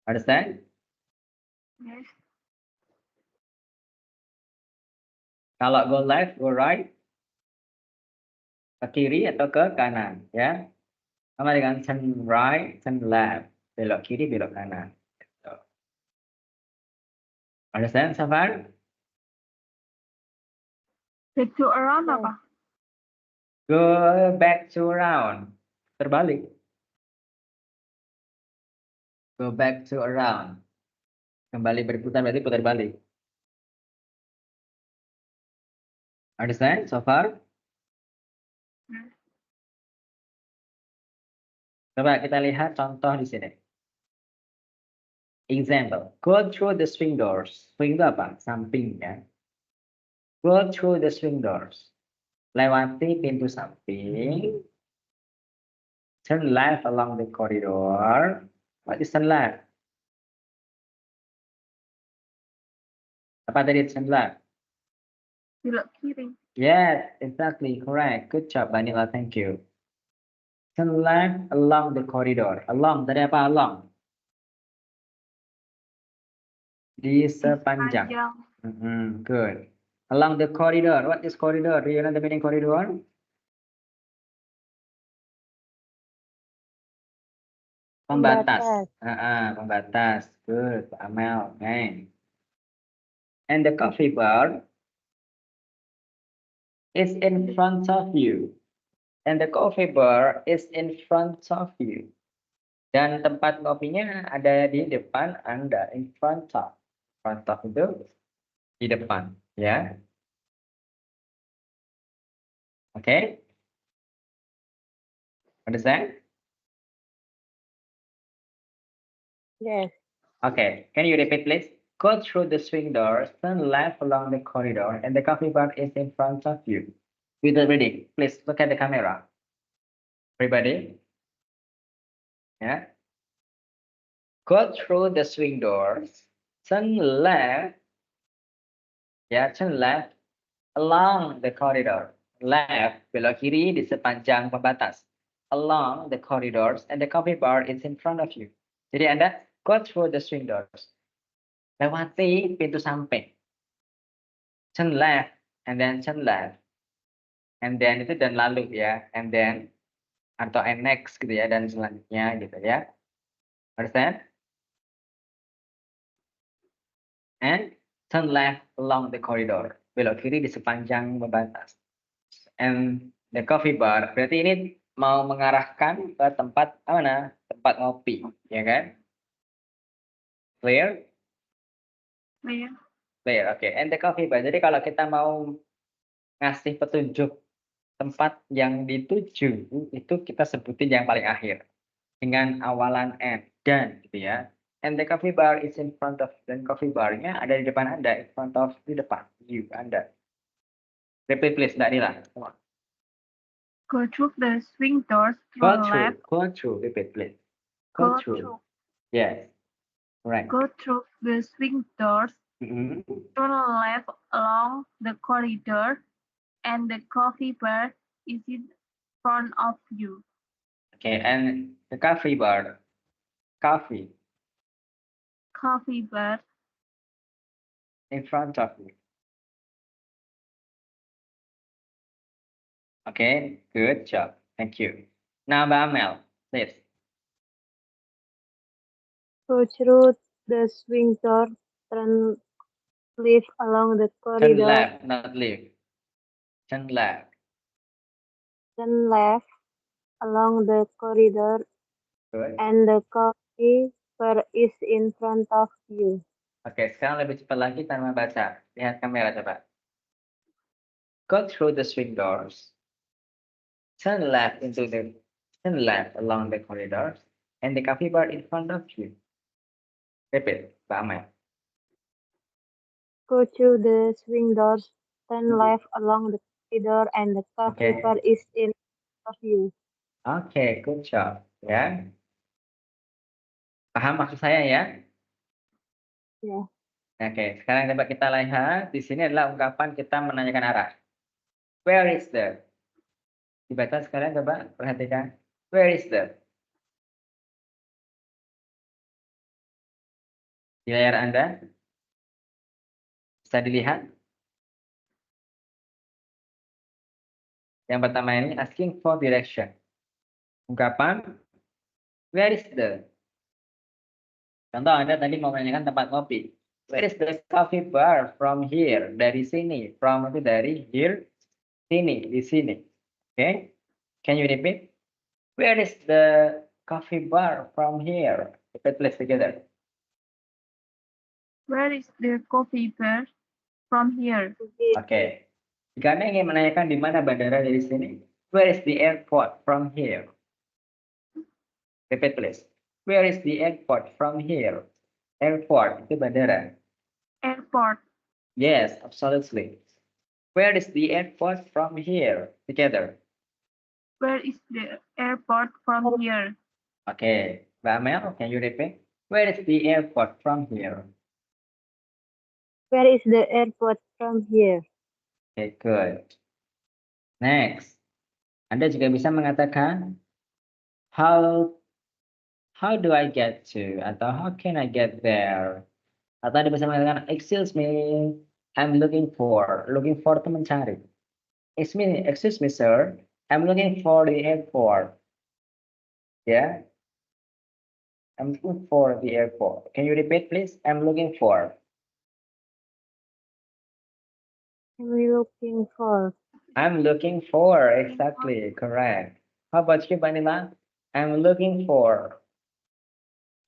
A: Understand?
B: Yes.
A: Kalau go left, go right. Ke kiri atau ke kanan, ya. Sama dengan turn right, turn left. Belok kiri, belok kanan. Gitu. Understand so far?
B: Back to around
C: Yes.
B: apa?
A: Go back to around. Terbalik. Go back to around. Kembali berputar berarti putar balik. Understand so far?
B: Yes.
A: Coba kita lihat contoh di sini. Example. Go through the swing doors. Swing itu apa? Samping, ya. Go through the swing doors. Lewati pintu samping. Turn left along the corridor. What is turn left? Apa tadi turn left?
B: Belok kiri.
A: Yes, exactly, correct. Good job, Vanilla. Thank you. Turn left along the corridor. Along, tadi apa along? Di sepanjang.
B: Panjang.
A: Good. Along the corridor. What is corridor? Do you know the meaning corridor? Pembatas. Pembatas. Good, Pak Amel. Okay. And the coffee bar is in front of you. And the coffee bar is in front of you. Dan tempat kopinya ada di depan Anda. In front of. Front of itu di depan. Ya. Okay. Understand?
C: Yes.
A: Okay. Can you repeat, please? Go through the swing doors, turn left along the corridor, and the coffee bar is in front of you. With the reading, please look at the camera. Everybody. Yeah. Go through the swing doors, turn left. Yeah, turn left along the corridor. Left, belok kiri di sepanjang pembatas. Along the corridors, and the coffee bar is in front of you. Jadi Anda go through the swing doors. Lewati pintu samping. Turn left, and then turn left. And then itu dan lalu ya. And then atau and next gitu ya. Dan selanjutnya gitu ya. Understand? And turn left along the corridor. Belok kiri di sepanjang pembatas. And the coffee bar. Berarti ini mau mengarahkan ke tempat mana? Tempat ngopi, ya kan? Clear?
B: Clear.
A: Clear, oke. Okay. And the coffee bar. Jadi kalau kita mau ngasih petunjuk tempat yang dituju, itu kita sebutin yang paling akhir. Dengan awalan N. Dan, gitu ya. And the coffee bar is in front of. Dan coffee bar-nya ada di depan Anda. In front of, di depan. You, Anda. Repeat please, Mbak Nila. Come on.
B: Go through the swing doors,
A: Go
B: turn left.
A: through. Repeat please.
B: Go
A: Go through.
B: through.
A: Yes. Right.
B: Go through the swing doors,
A: Mhm.
B: turn left along the corridor, and the coffee bar is in front of you.
A: Okay, and the coffee bar. Coffee
B: Coffee bar
A: in front of you. Okay, good job. Thank you. Now, Mbak Amel, please.
C: Go through the swing door, turn left along the
A: Turn
C: corridor,
A: left, not leave. Turn left.
C: turn left along the corridor,
A: Good.
C: and the coffee bar is in front of you.
A: Oke, sekarang lebih cepat lagi tanpa baca. Lihat kamera coba. Go through the swing doors. Turn left along the corridors, and the coffee bar in front of you. Repeat, Mbak Amel.
C: Go through the swing doors, turn left along the corridor, and the coffee
A: Okay.
C: bar is in front of you.
A: Oke, good job. Ya. Paham maksud saya ya?
C: Ya.
A: Oke, sekarang coba kita lihat. Di sini adalah ungkapan kita menanyakan arah. Where is the? Dibaca sekarang coba perhatikan. Where is the? Di layar Anda bisa dilihat. Yang pertama ini asking for direction. Ungkapan where is the? Contoh Anda tadi mau menanyakan tempat kopi. Where is the coffee bar from here? Dari sini. From itu dari here. Sini, di sini. Okay? Can you repeat? Where is the coffee bar from here? Repeat please together.
B: Where is the coffee bar from here?
A: Oke. Jika Anda ingin menanyakan di mana bandara dari sini, where is the airport from here? Repeat please. Where is the airport from here? Airport itu bandara.
B: Airport.
A: Yes, absolutely. Where is the airport from here? Together.
B: Where is the airport from here?
A: Okay. Mbak Amel, can you repeat? Where is the airport from here?
C: Where is the airport from here?
A: Okay, good. Next. Anda juga bisa mengatakan how do I get to atau how can I get there? Atau Anda bisa mengatakan excuse me, I'm looking for itu mencari. Excuse me sir, I'm looking for the airport. Yeah. I'm looking for the airport. Can you repeat please? I'm looking for.
C: Am I looking for?
A: I'm looking for, exactly, correct. How about you, Vanilla? I'm looking for.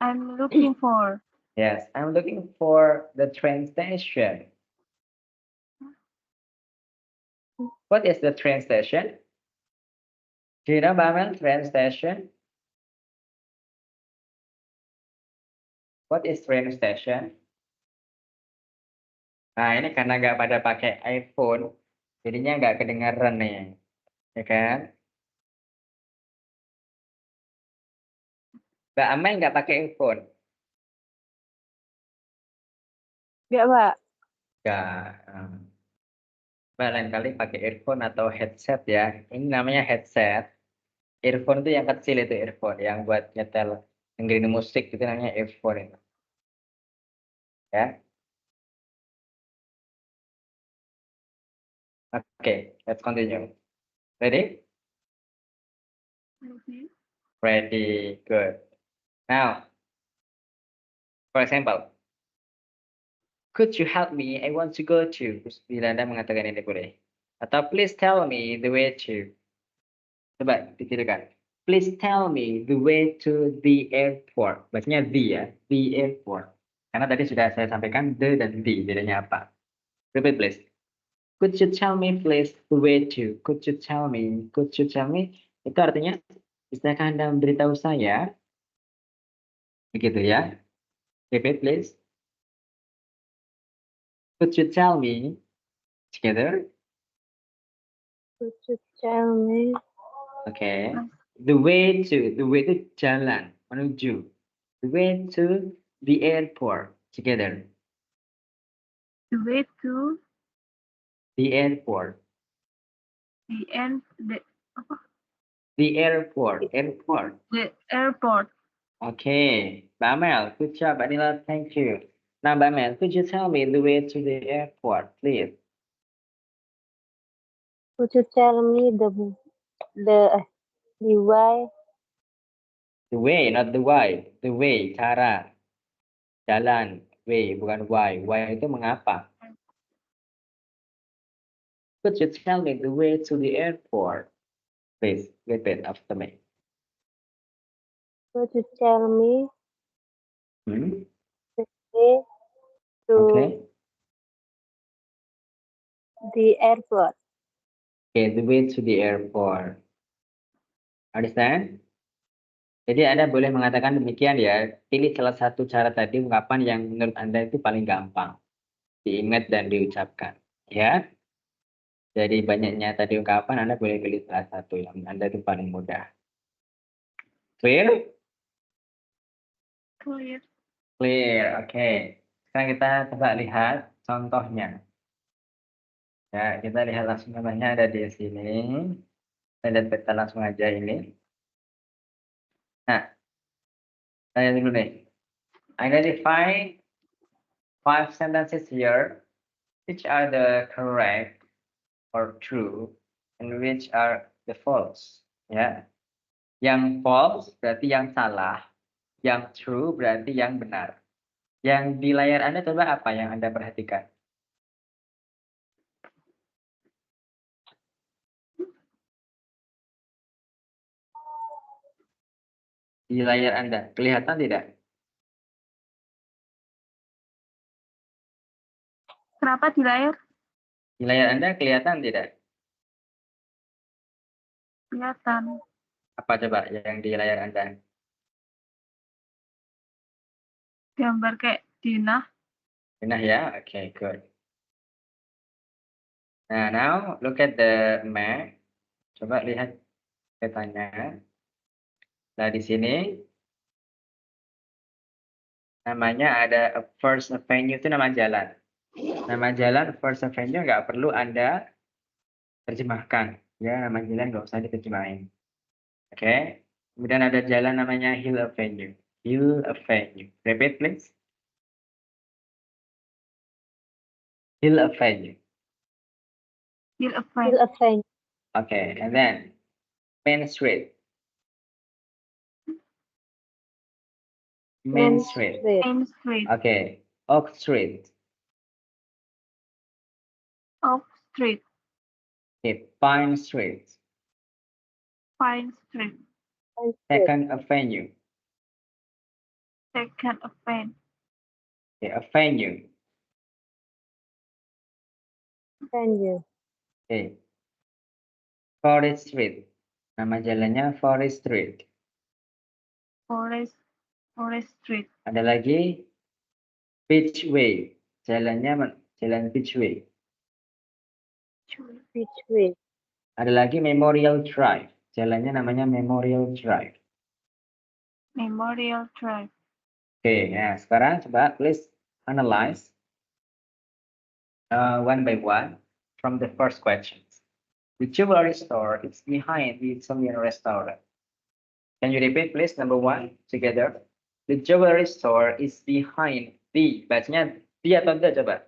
B: I'm looking for.
A: Yes, I'm looking for the train station. What is the train station? Do you know, Bamel, train station? What is train station? Nah, ini karena nggak pada pakai iPhone, jadinya nggak kedengaran nih, ya kan? Mbak Amel nggak pakai iPhone?
C: Enggak, Pak.
A: Nggak. Mbak lain kali pakai earphone atau headset ya. Ini namanya headset. Earphone itu yang kecil itu earphone, yang buat nyetel dengerin musik itu namanya earphone itu. Ya. Oke, let's continue. Ready?
B: Okay.
A: Ready, good. Now, for example, could you help me? I want to go to. Terus bila Anda mengatakan ini boleh. Atau please tell me the way to. Coba ditirukan. Please tell me the way to the airport. Bacanya the ya, the airport. Karena tadi sudah saya sampaikan the dan the, bedanya apa. Repeat please. Could you tell me please the way to? Could you tell me? Could you tell me? Itu artinya, bisakah Anda memberitahu saya? Begitu ya. Repeat please. Could you tell me? Together.
C: Could you tell me?
A: Okay. The way to jalan, menuju. The way to the airport. Together.
B: The way to
A: The airport.
B: the end
A: The airport. Airport.
B: the airport.
A: Okay. Mbak Mel, good job, Anila. Thank you. Now, Mbak Mel, could you tell me the way to the airport, please?
C: Could you tell me the way?
A: The way, not the why. The way, cara. Jalan. Way, bukan why. Why itu mengapa. Could you tell me the way to the airport? Please, repeat after me.
C: Could you tell me
A: Hmm?
C: the way to
A: Okay.
C: the airport?
A: Okay, the way to the airport. Understand? Jadi Anda boleh mengatakan demikian ya. Pilih salah satu cara tadi ungkapan yang menurut Anda itu paling gampang. Diingat dan diucapkan. Ya. Jadi banyaknya tadi ungkapan Anda boleh pilih salah satu yang Anda itu paling mudah. Clear?
B: Clear.
A: Clear. Okay. Sekarang kita coba lihat contohnya. Ya, kita lihat langsung contohnya ada di sini. Kita lihat peta langsung aja ini. Nah, saya dulu nih. Identify 5 sentences here. Which are the correct or true and which are the false? Ya. Yang false berarti yang salah. Yang true berarti yang benar. Yang di layar Anda coba apa yang Anda perhatikan? Di layar Anda, kelihatan tidak?
B: Kenapa di layar?
A: Di layar Anda kelihatan tidak?
B: Kelihatan.
A: Apa coba yang di layar Anda?
B: Gambar kayak Dina.
A: Benar ya? Okay, good. Nah, now look at the map. Coba lihat petanya. Nah, di sini namanya ada First Avenue, itu nama jalan. Nama jalan First Avenue nggak perlu Anda terjemahkan. Ya, nama jalan nggak usah diterjemahin. Oke. Kemudian ada jalan namanya Hill Avenue. Hill Avenue. Repeat, please. Hill Avenue.
B: Hill
C: Hill
B: Avenue.
C: Avenue.
A: Okay, and then Main Street. Main Street.
B: Main Street.
A: Okay. Oak Street.
B: Oak Street.
A: Okay. Pine Street.
B: Pine Street.
A: Second Avenue.
B: Second Avenue.
A: Okay. Avenue.
C: Avenue.
A: Okay. Forest Street. Nama jalannya Forest Street.
B: Forest Street.
A: Ada lagi Beachway. Jalannya jalan Beachway.
C: Beachway.
A: Ada lagi Memorial Drive. Jalannya namanya Memorial Drive.
B: Memorial Drive.
A: Oke, nah sekarang coba please analyze one by one from the first question. The jewelry store is behind the Italian restaurant. Can you repeat please number one together? The jewelry store is behind the. Bacanya di atau the coba?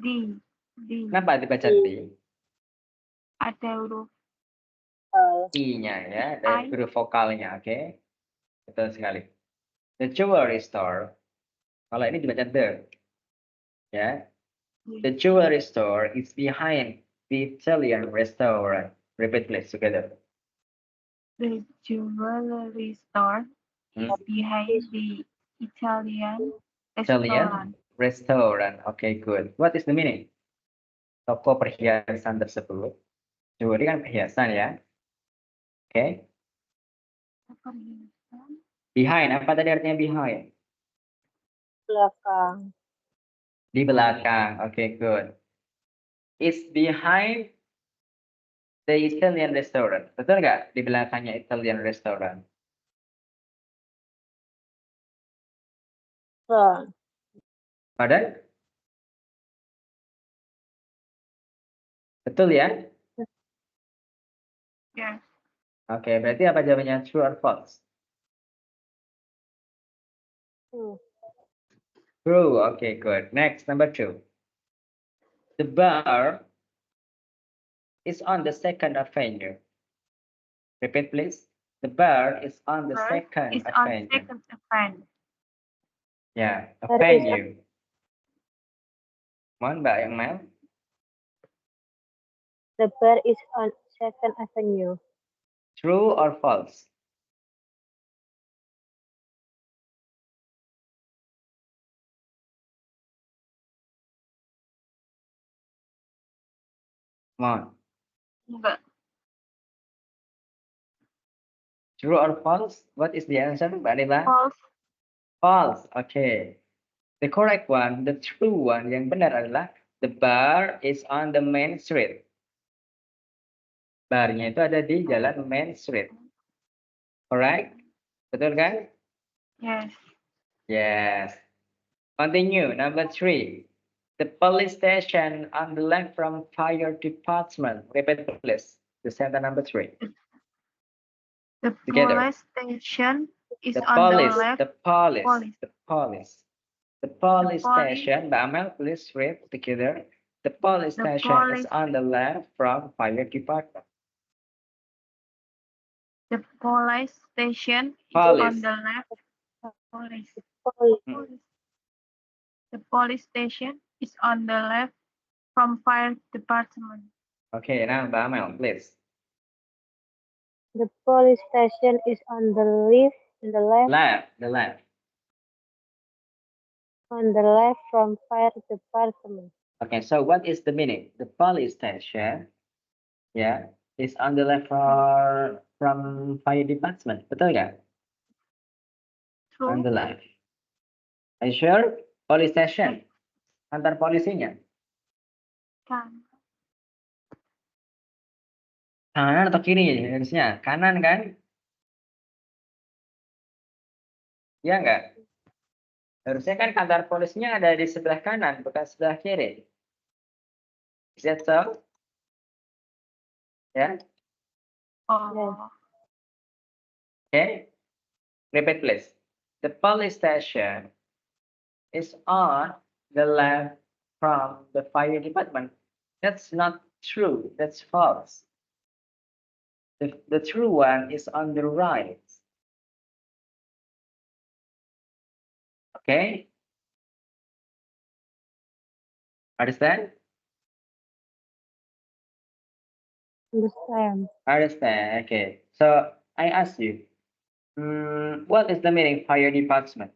B: D.
A: Kenapa dibaca
C: Di.
A: di?
B: Ada huruf
A: I-nya ya, ada
B: I.
A: huruf vokalnya, oke? Betul sekali. The jewelry store, kalau ini dibaca the, ya. The jewelry store is behind the Italian restaurant. Repeat please together.
B: The jewelry store is behind the Italian restaurant.
A: Restaurant, okay, good. What is the meaning? Toko perhiasan tersebut. Jewelry kan perhiasan ya. Oke. Behind, apa tadi artinya behind?
C: Belakang.
A: Di belakang, okay, good. It's behind the Italian restaurant. Betul nggak? Di belakangnya Italian restaurant.
C: Front.
A: Pardon? Betul ya?
B: Yes.
A: Oke, berarti apa jawabannya? True or false? True. Okay, good. Next, number 2. The bar is on the second avenue. Repeat, please. The bar is on the second
B: It's on
A: avenue.
B: second avenue.
A: Yeah,
C: Bar is
A: avenue. Mohon Mbak yang Mel.
C: The bar is on Second Avenue.
A: True or false? Mohon.
B: Enggak.
A: True or false? What is the answer, Mbak Nila?
B: False.
A: False. Okay. The correct one, the true one, yang benar adalah the bar is on the main street. Barnya itu ada di jalan Main Street. Alright? Betul kan?
B: Yes.
A: Yes. Continue. Number 3. The police station on the left from fire department. Repeat please. The sentence number 3.
B: The
A: Together.
B: police station is
A: The
B: on the
A: police,
B: left.
A: the police,
B: police.
A: the police. The police
B: police-
A: station, Mbak Amel, please read together. The police
B: The
A: station is
B: police-
A: on the left from fire department.
B: The police station is
A: Police.
B: on the left. Police.
C: Police.
B: Police. The police station is on the left from fire department.
A: Okay, now Mbak Amel, please.
C: The police station is on the left,
A: The left.
C: on the left from fire department.
A: Okay, so what is the meaning? The police station, yeah, is on the left from fire department. Betul nggak? On the
B: True.
A: left. Are you sure? Police station. Kantor polisinya.
B: Kan.
A: Kanan atau kiri harusnya? Kanan kan? Iya nggak? Harusnya kan kantor polisinya ada di sebelah kanan, bukan sebelah kiri. Is that so? Ya,
B: Oh.
A: okay. Repeat please. The police station is on the left from the fire department. That's not true. That's false. The true one is on the right. Okay? Understand?
C: Understand?
A: Understand. Okay. So I ask you, what is the meaning fire department?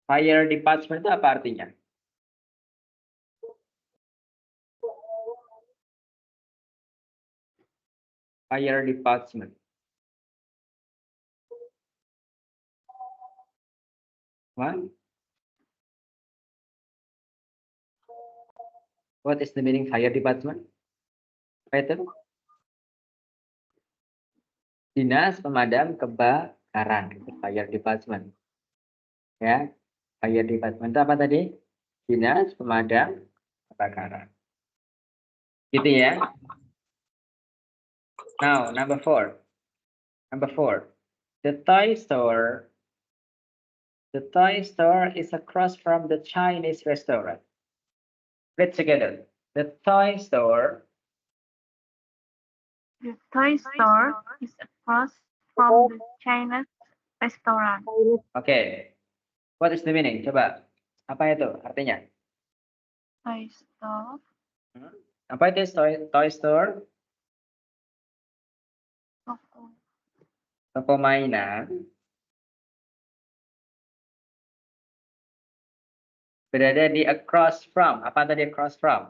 A: Fire department itu apa artinya? Fire department. What? What is the meaning fire department? Apa itu? Dinas pemadam kebakaran. Itu fire department. Ya, fire department itu apa tadi? Dinas pemadam kebakaran. Gitu ya. Now, number 4. Number 4. The toy store is across from the Chinese restaurant. Read together. The toy store
B: The toy store is across from the Chinese restaurant.
A: Oke. What is the meaning? Coba. Apa itu artinya?
B: Toy store.
A: Apa itu toy store?
B: Toko.
A: Toko mainan. Berada di across from. Apa tadi across from?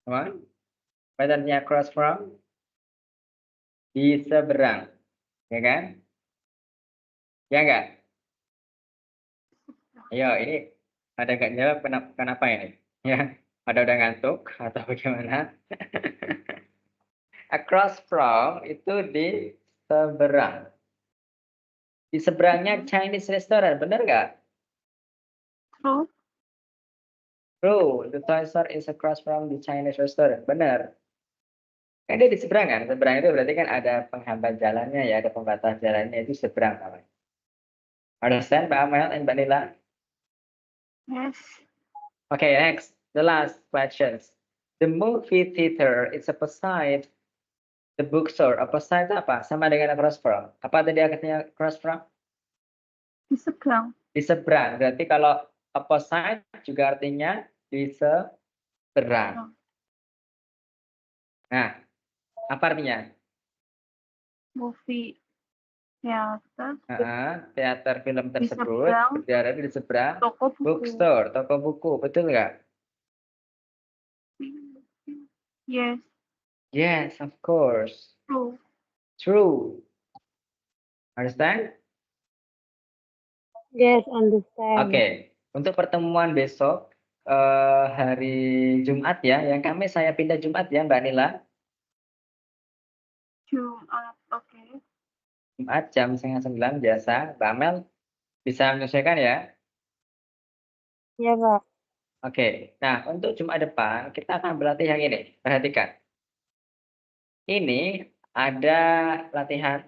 A: Apa? Apa artinya across from? Di seberang. Ya kan? Ya enggak? Ayo, ini ada nggak jawab kenapa ini? Ya, ada udah ngantuk atau bagaimana? Across from itu di seberang. Di seberangnya Chinese restaurant, bener nggak?
B: True.
A: True, the toy store is across from the Chinese restaurant, bener. Kan dia di seberang kan? Seberang itu berarti kan ada penghambat jalannya ya, ada pembatas jalannya itu seberang namanya. Understand, Mbak Amel and Mbak Nila?
B: Yes.
A: Okay, next, the last questions. The movie theater is opposite the bookstore. Opposite apa? Sama dengan across from. Apa tadi artinya across from?
B: Di seberang.
A: Di seberang. Berarti kalau opposite juga artinya di seberang. Nah, apa artinya?
B: Movie theater.
A: Teater film
B: Di
A: tersebut
B: seberang.
A: berada di seberang
B: Toko buku.
A: bookstore, toko buku. Betul nggak?
B: Yes.
A: Yes, of course.
B: True.
A: True. Understand?
C: Yes, understand.
A: Oke. Untuk pertemuan besok, hari Jumat ya. Yang Kamis saya pindah Jumat ya, Mbak Nila.
B: Jumat, oke.
A: Jumat jam 8:30 biasa. Mbak Amel bisa menyesuaikan ya.
C: Ya, Pak.
A: Oke. Nah, untuk Jumat depan kita akan berlatih yang ini. Perhatikan. Ini ada latihan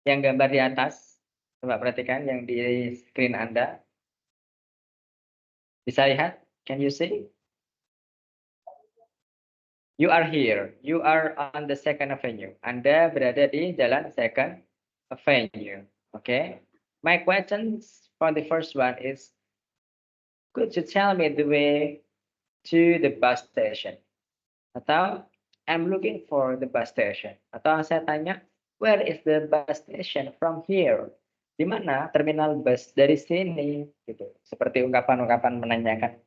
A: yang gambar di atas. Coba perhatikan yang di screen Anda. Bisa lihat? Can you see? You are here. You are on the Second Avenue. Anda berada di jalan Second Avenue. Okay. My questions for the first one is, could you tell me the way to the bus station? Atau I'm looking for the bus station. Atau saya tanya, where is the bus station from here? Di mana terminal bus dari sini? Gitu. Seperti ungkapan-ungkapan menanyakan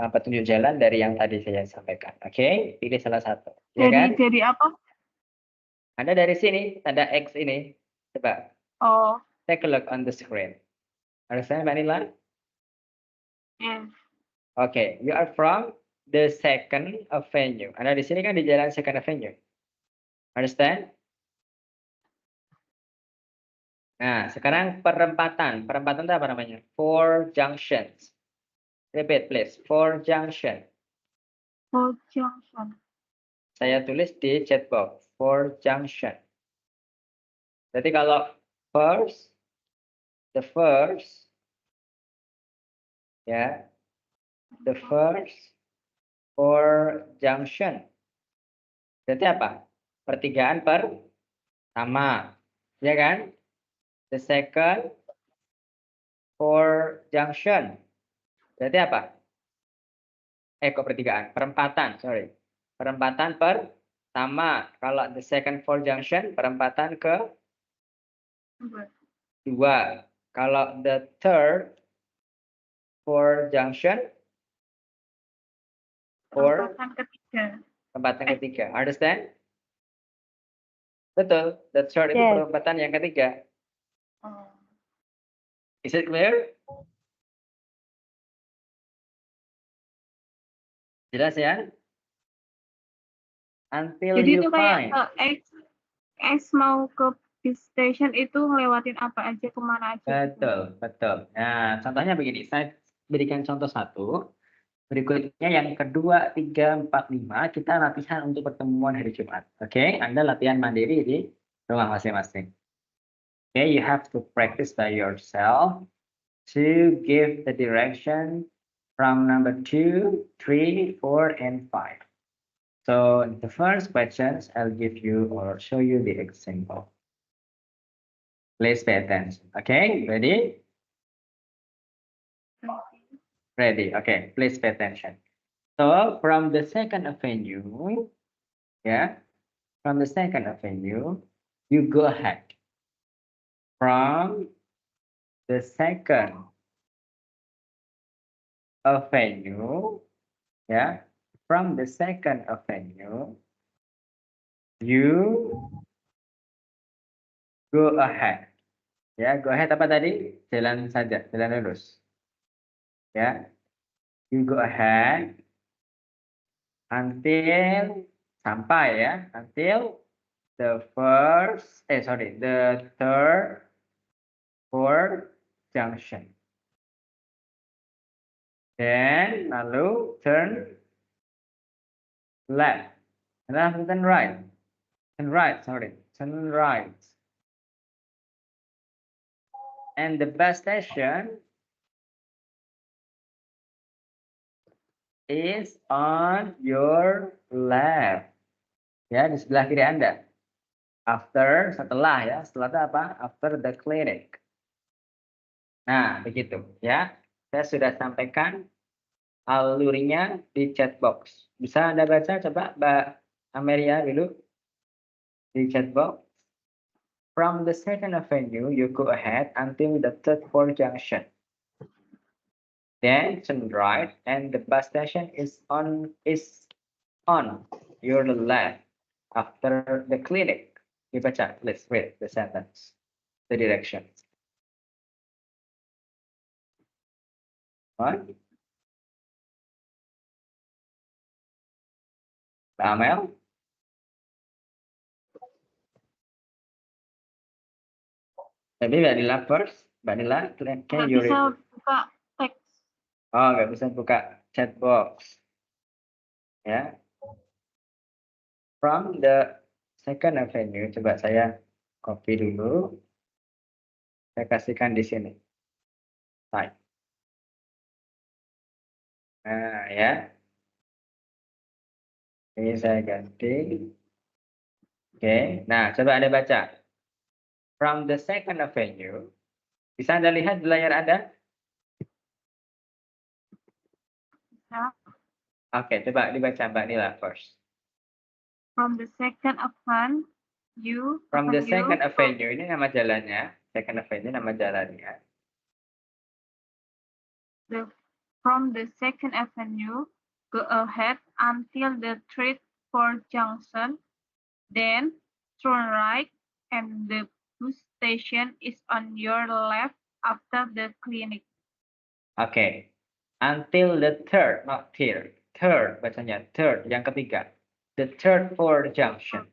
A: petunjuk jalan dari yang tadi saya sampaikan. Oke, pilih salah satu. Ya kan?
B: Jadi apa?
A: Anda dari sini, tanda X ini. Coba,
B: Oh,
A: take a look on the screen. Understand, Mbak Nila?
B: yes.
A: Oke, you are from the Second Avenue. Anda di sini kan di jalan Second Avenue. Understand? Nah, sekarang perempatan. Perempatan itu apa namanya? Four junctions. Repeat, please. Four junction.
B: Four junction.
A: Saya tulis di chat box. Four junction. Jadi kalau first, the first, ya, the first four junction. Berarti apa? Pertigaan pertama, ya kan? The second four junction. Berarti apa? Kok pertigaan? Perempatan, sorry. Perempatan pertama. Kalau the second four junction, perempatan kedua. Kalau the third four junction,
B: Perempatan ketiga.
A: perempatan ketiga. Understand? Betul. The third itu
C: Yes.
A: perempatan yang ketiga.
B: Oh.
A: Is it clear? Jelas ya? Until
B: Jadi
A: you
B: itu kayak
A: find.
B: X mau ke bus station itu ngelewatin apa aja, kemana aja gitu.
A: Betul, betul. Nah, contohnya begini. Saya berikan contoh satu. Berikutnya yang kedua, 3, 4, 5. Kita latihan untuk pertemuan hari Jumat. Oke, Anda latihan mandiri di rumah masing-masing. Okay, you have to practice by yourself to give the direction from number 2, 3, 4, and 5. So the first questions, I'll give you or show you the example. Please pay attention. Okay, ready? Ready. Okay, please pay attention. So from the Second Avenue, yeah, from the Second Avenue, you go ahead. From the Second Avenue, yeah, from the Second Avenue, you go ahead. Ya, go ahead apa tadi? Jalan saja, jalan lurus. Ya, you go ahead until sampai ya, until the third fourth junction. Then lalu turn left, turn right, turn right. And the bus station is on your left. Ya, di sebelah kiri Anda. Setelah itu apa? After the clinic. Nah, begitu ya. Saya sudah sampaikan alurnya di chat box. Bisa Anda baca coba Mbak Amelia dulu di chat box. From the Second Avenue, you go ahead until the third fourth junction. Then turn right, and the bus station is on your left after the clinic. Dibaca, let's read the sentence, the directions. What? Mbak Amel? Maybe Mbak Nila first. Mbak Nila, can
B: Nggak
A: you
B: bisa
A: read?
B: buka teks.
A: Oh, nggak bisa buka chat box. Ya. From the second avenue, coba saya copy dulu. Saya kasihkan di sini. Type. Nah, ya. Ini saya ganti. Oke. Nah, coba Anda baca. From the second avenue. Bisa Anda lihat di layar Anda?
B: Ya.
A: Oke, coba dibaca Mbak Nila first.
B: From the second avenue,
A: From the second avenue, ini nama jalannya. Second avenue nama jalannya.
B: From the second avenue, go ahead until the third for junction, then turn right, and the bus station is on your left after the clinic.
A: Oke. Until the third, not third. Third bacanya, third, yang ketiga. The third for junction.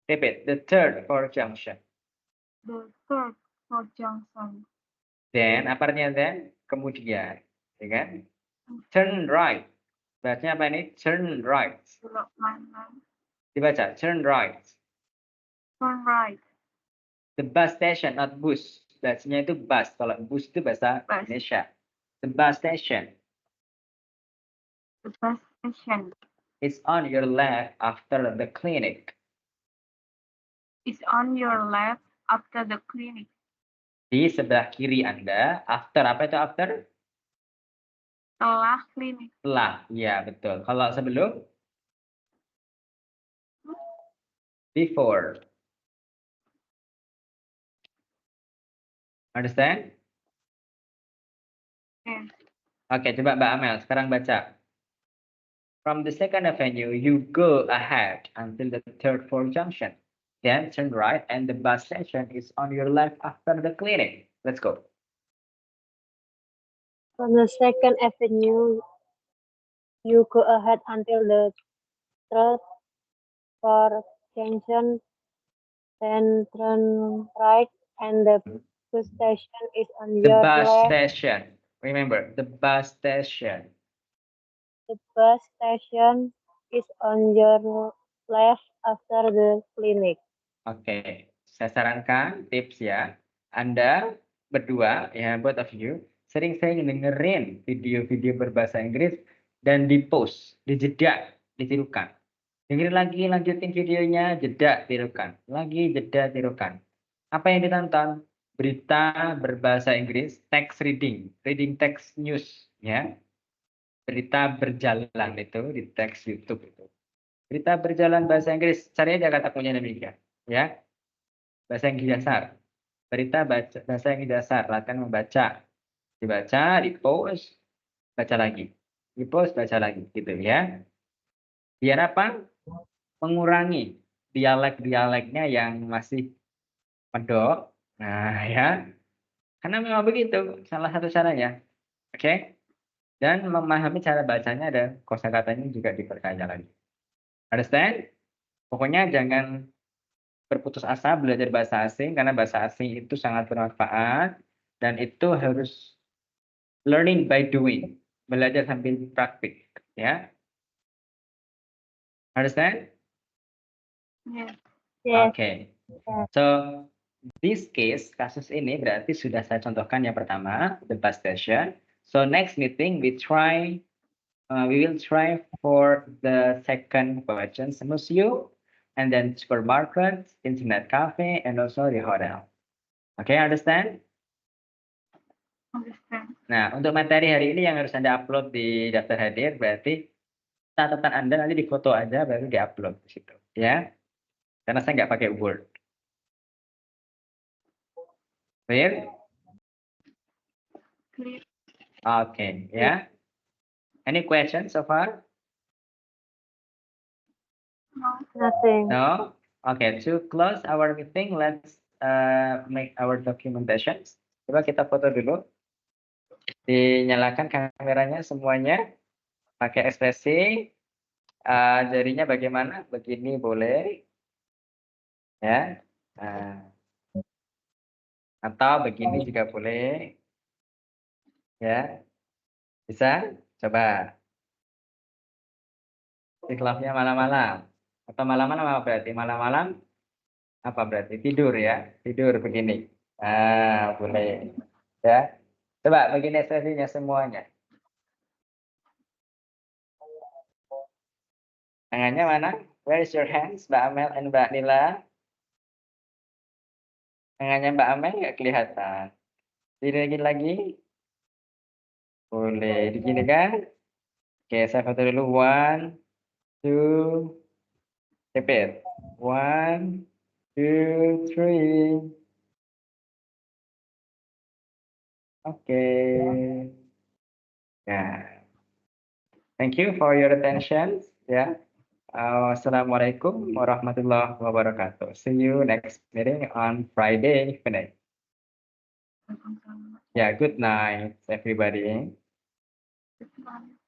A: Repeat, the third for junction.
B: The third for junction.
A: Then, apa artinya then? Kemudian, ya kan? Turn right. Bacanya apa ini? Turn right.
B: Belok kanan.
A: Dibaca, turn right.
B: Turn right.
A: The bus station, not bus. Bacanya itu bus. Kalau bus itu bahasa
B: Bus.
A: Indonesia. The bus station
B: The bus station
A: is on your left after the clinic.
B: is on your left after the clinic.
A: Di sebelah kiri Anda, after, apa itu after?
B: Setelah klinik.
A: Setelah, ya betul. Kalau sebelum? Before. Understand?
B: Yes.
A: Oke, coba Mbak Amel, sekarang baca. From the second avenue, you go ahead until the third floor junction. Then turn right and the bus station is on your left after the clinic. Let's go.
C: From the second avenue, you go ahead until the third for junction, then turn right, and the bus station is on
A: The
C: your
A: bus
C: left.
A: station. Remember, the bus station.
C: The bus station is on your left after the clinic.
A: Oke, saya sarankan tips ya. Anda berdua, ya, both of you, sering-sering dengerin video-video berbahasa Inggris dan di-post, dijeda, ditirukan. Dengerin lagi, lanjutin videonya, jeda, tirukan. Lagi, jeda, tirukan. Apa yang ditonton? Berita berbahasa Inggris, text reading, reading text news, ya. Berita berjalan itu di teks YouTube itu. Berita berjalan bahasa Inggris, cari aja kata kuncinya demikian, ya. Bahasa Inggris dasar. Berita bahasa Inggris dasar, latihan membaca. Dibaca, di-post, baca lagi. Di-post, baca lagi, gitu ya. Biar apa? Mengurangi dialek-dialeknya yang masih medok. Nah, ya. Karena memang begitu, salah satu caranya. Oke? Dan memahami cara bacanya dan kosakatanya juga diperkaya lagi. Understand? Pokoknya jangan berputus asa belajar bahasa asing karena bahasa asing itu sangat bermanfaat dan itu harus learning by doing, belajar sambil praktik, ya. Understand?
B: Yes.
C: Yes.
A: Okay. So this case, kasus ini berarti sudah saya contohkan yang pertama, the bus station. So next meeting we will try for the second questions, museum, and then supermarket, internet cafe, and also the hotel. Okay, understand?
B: Understand.
A: Nah, untuk materi hari ini yang harus Anda upload di daftar hadir, berarti catatan Anda nanti difoto aja, baru di-upload di situ, ya. Karena saya nggak pakai Word. Clear?
B: Clear.
A: Okay, ya. Any questions so far?
B: No.
C: Nothing.
A: No? Okay, to close our meeting, let's make our documentations. Coba kita foto dulu. Dinyalakan kameranya semuanya. Pakai ekspresi. Jarinya bagaimana? Begini boleh. Ya. Atau begini juga boleh. Ya. Bisa? Coba. Ikhlasnya malam-malam. Atau malam-malam apa berarti? Malam-malam apa berarti? Tidur ya. Tidur begini. Boleh. Ya. Coba begini ekspresinya semuanya. Tangannya mana? Where is your hands, Mbak Amel and Mbak Nila? Tangannya Mbak Amel nggak kelihatan. Dikit lagi. Boleh. Di sini kan? Oke, saya foto dulu. 1, 2, repeat. 1, 2, 3. Oke. Ya. Thank you for your attention. Ya. Assalamualaikum warahmatullahi wabarakatuh. See you next meeting on Friday evening. Yeah, good night, everybody.
B: Waalaikumsalam.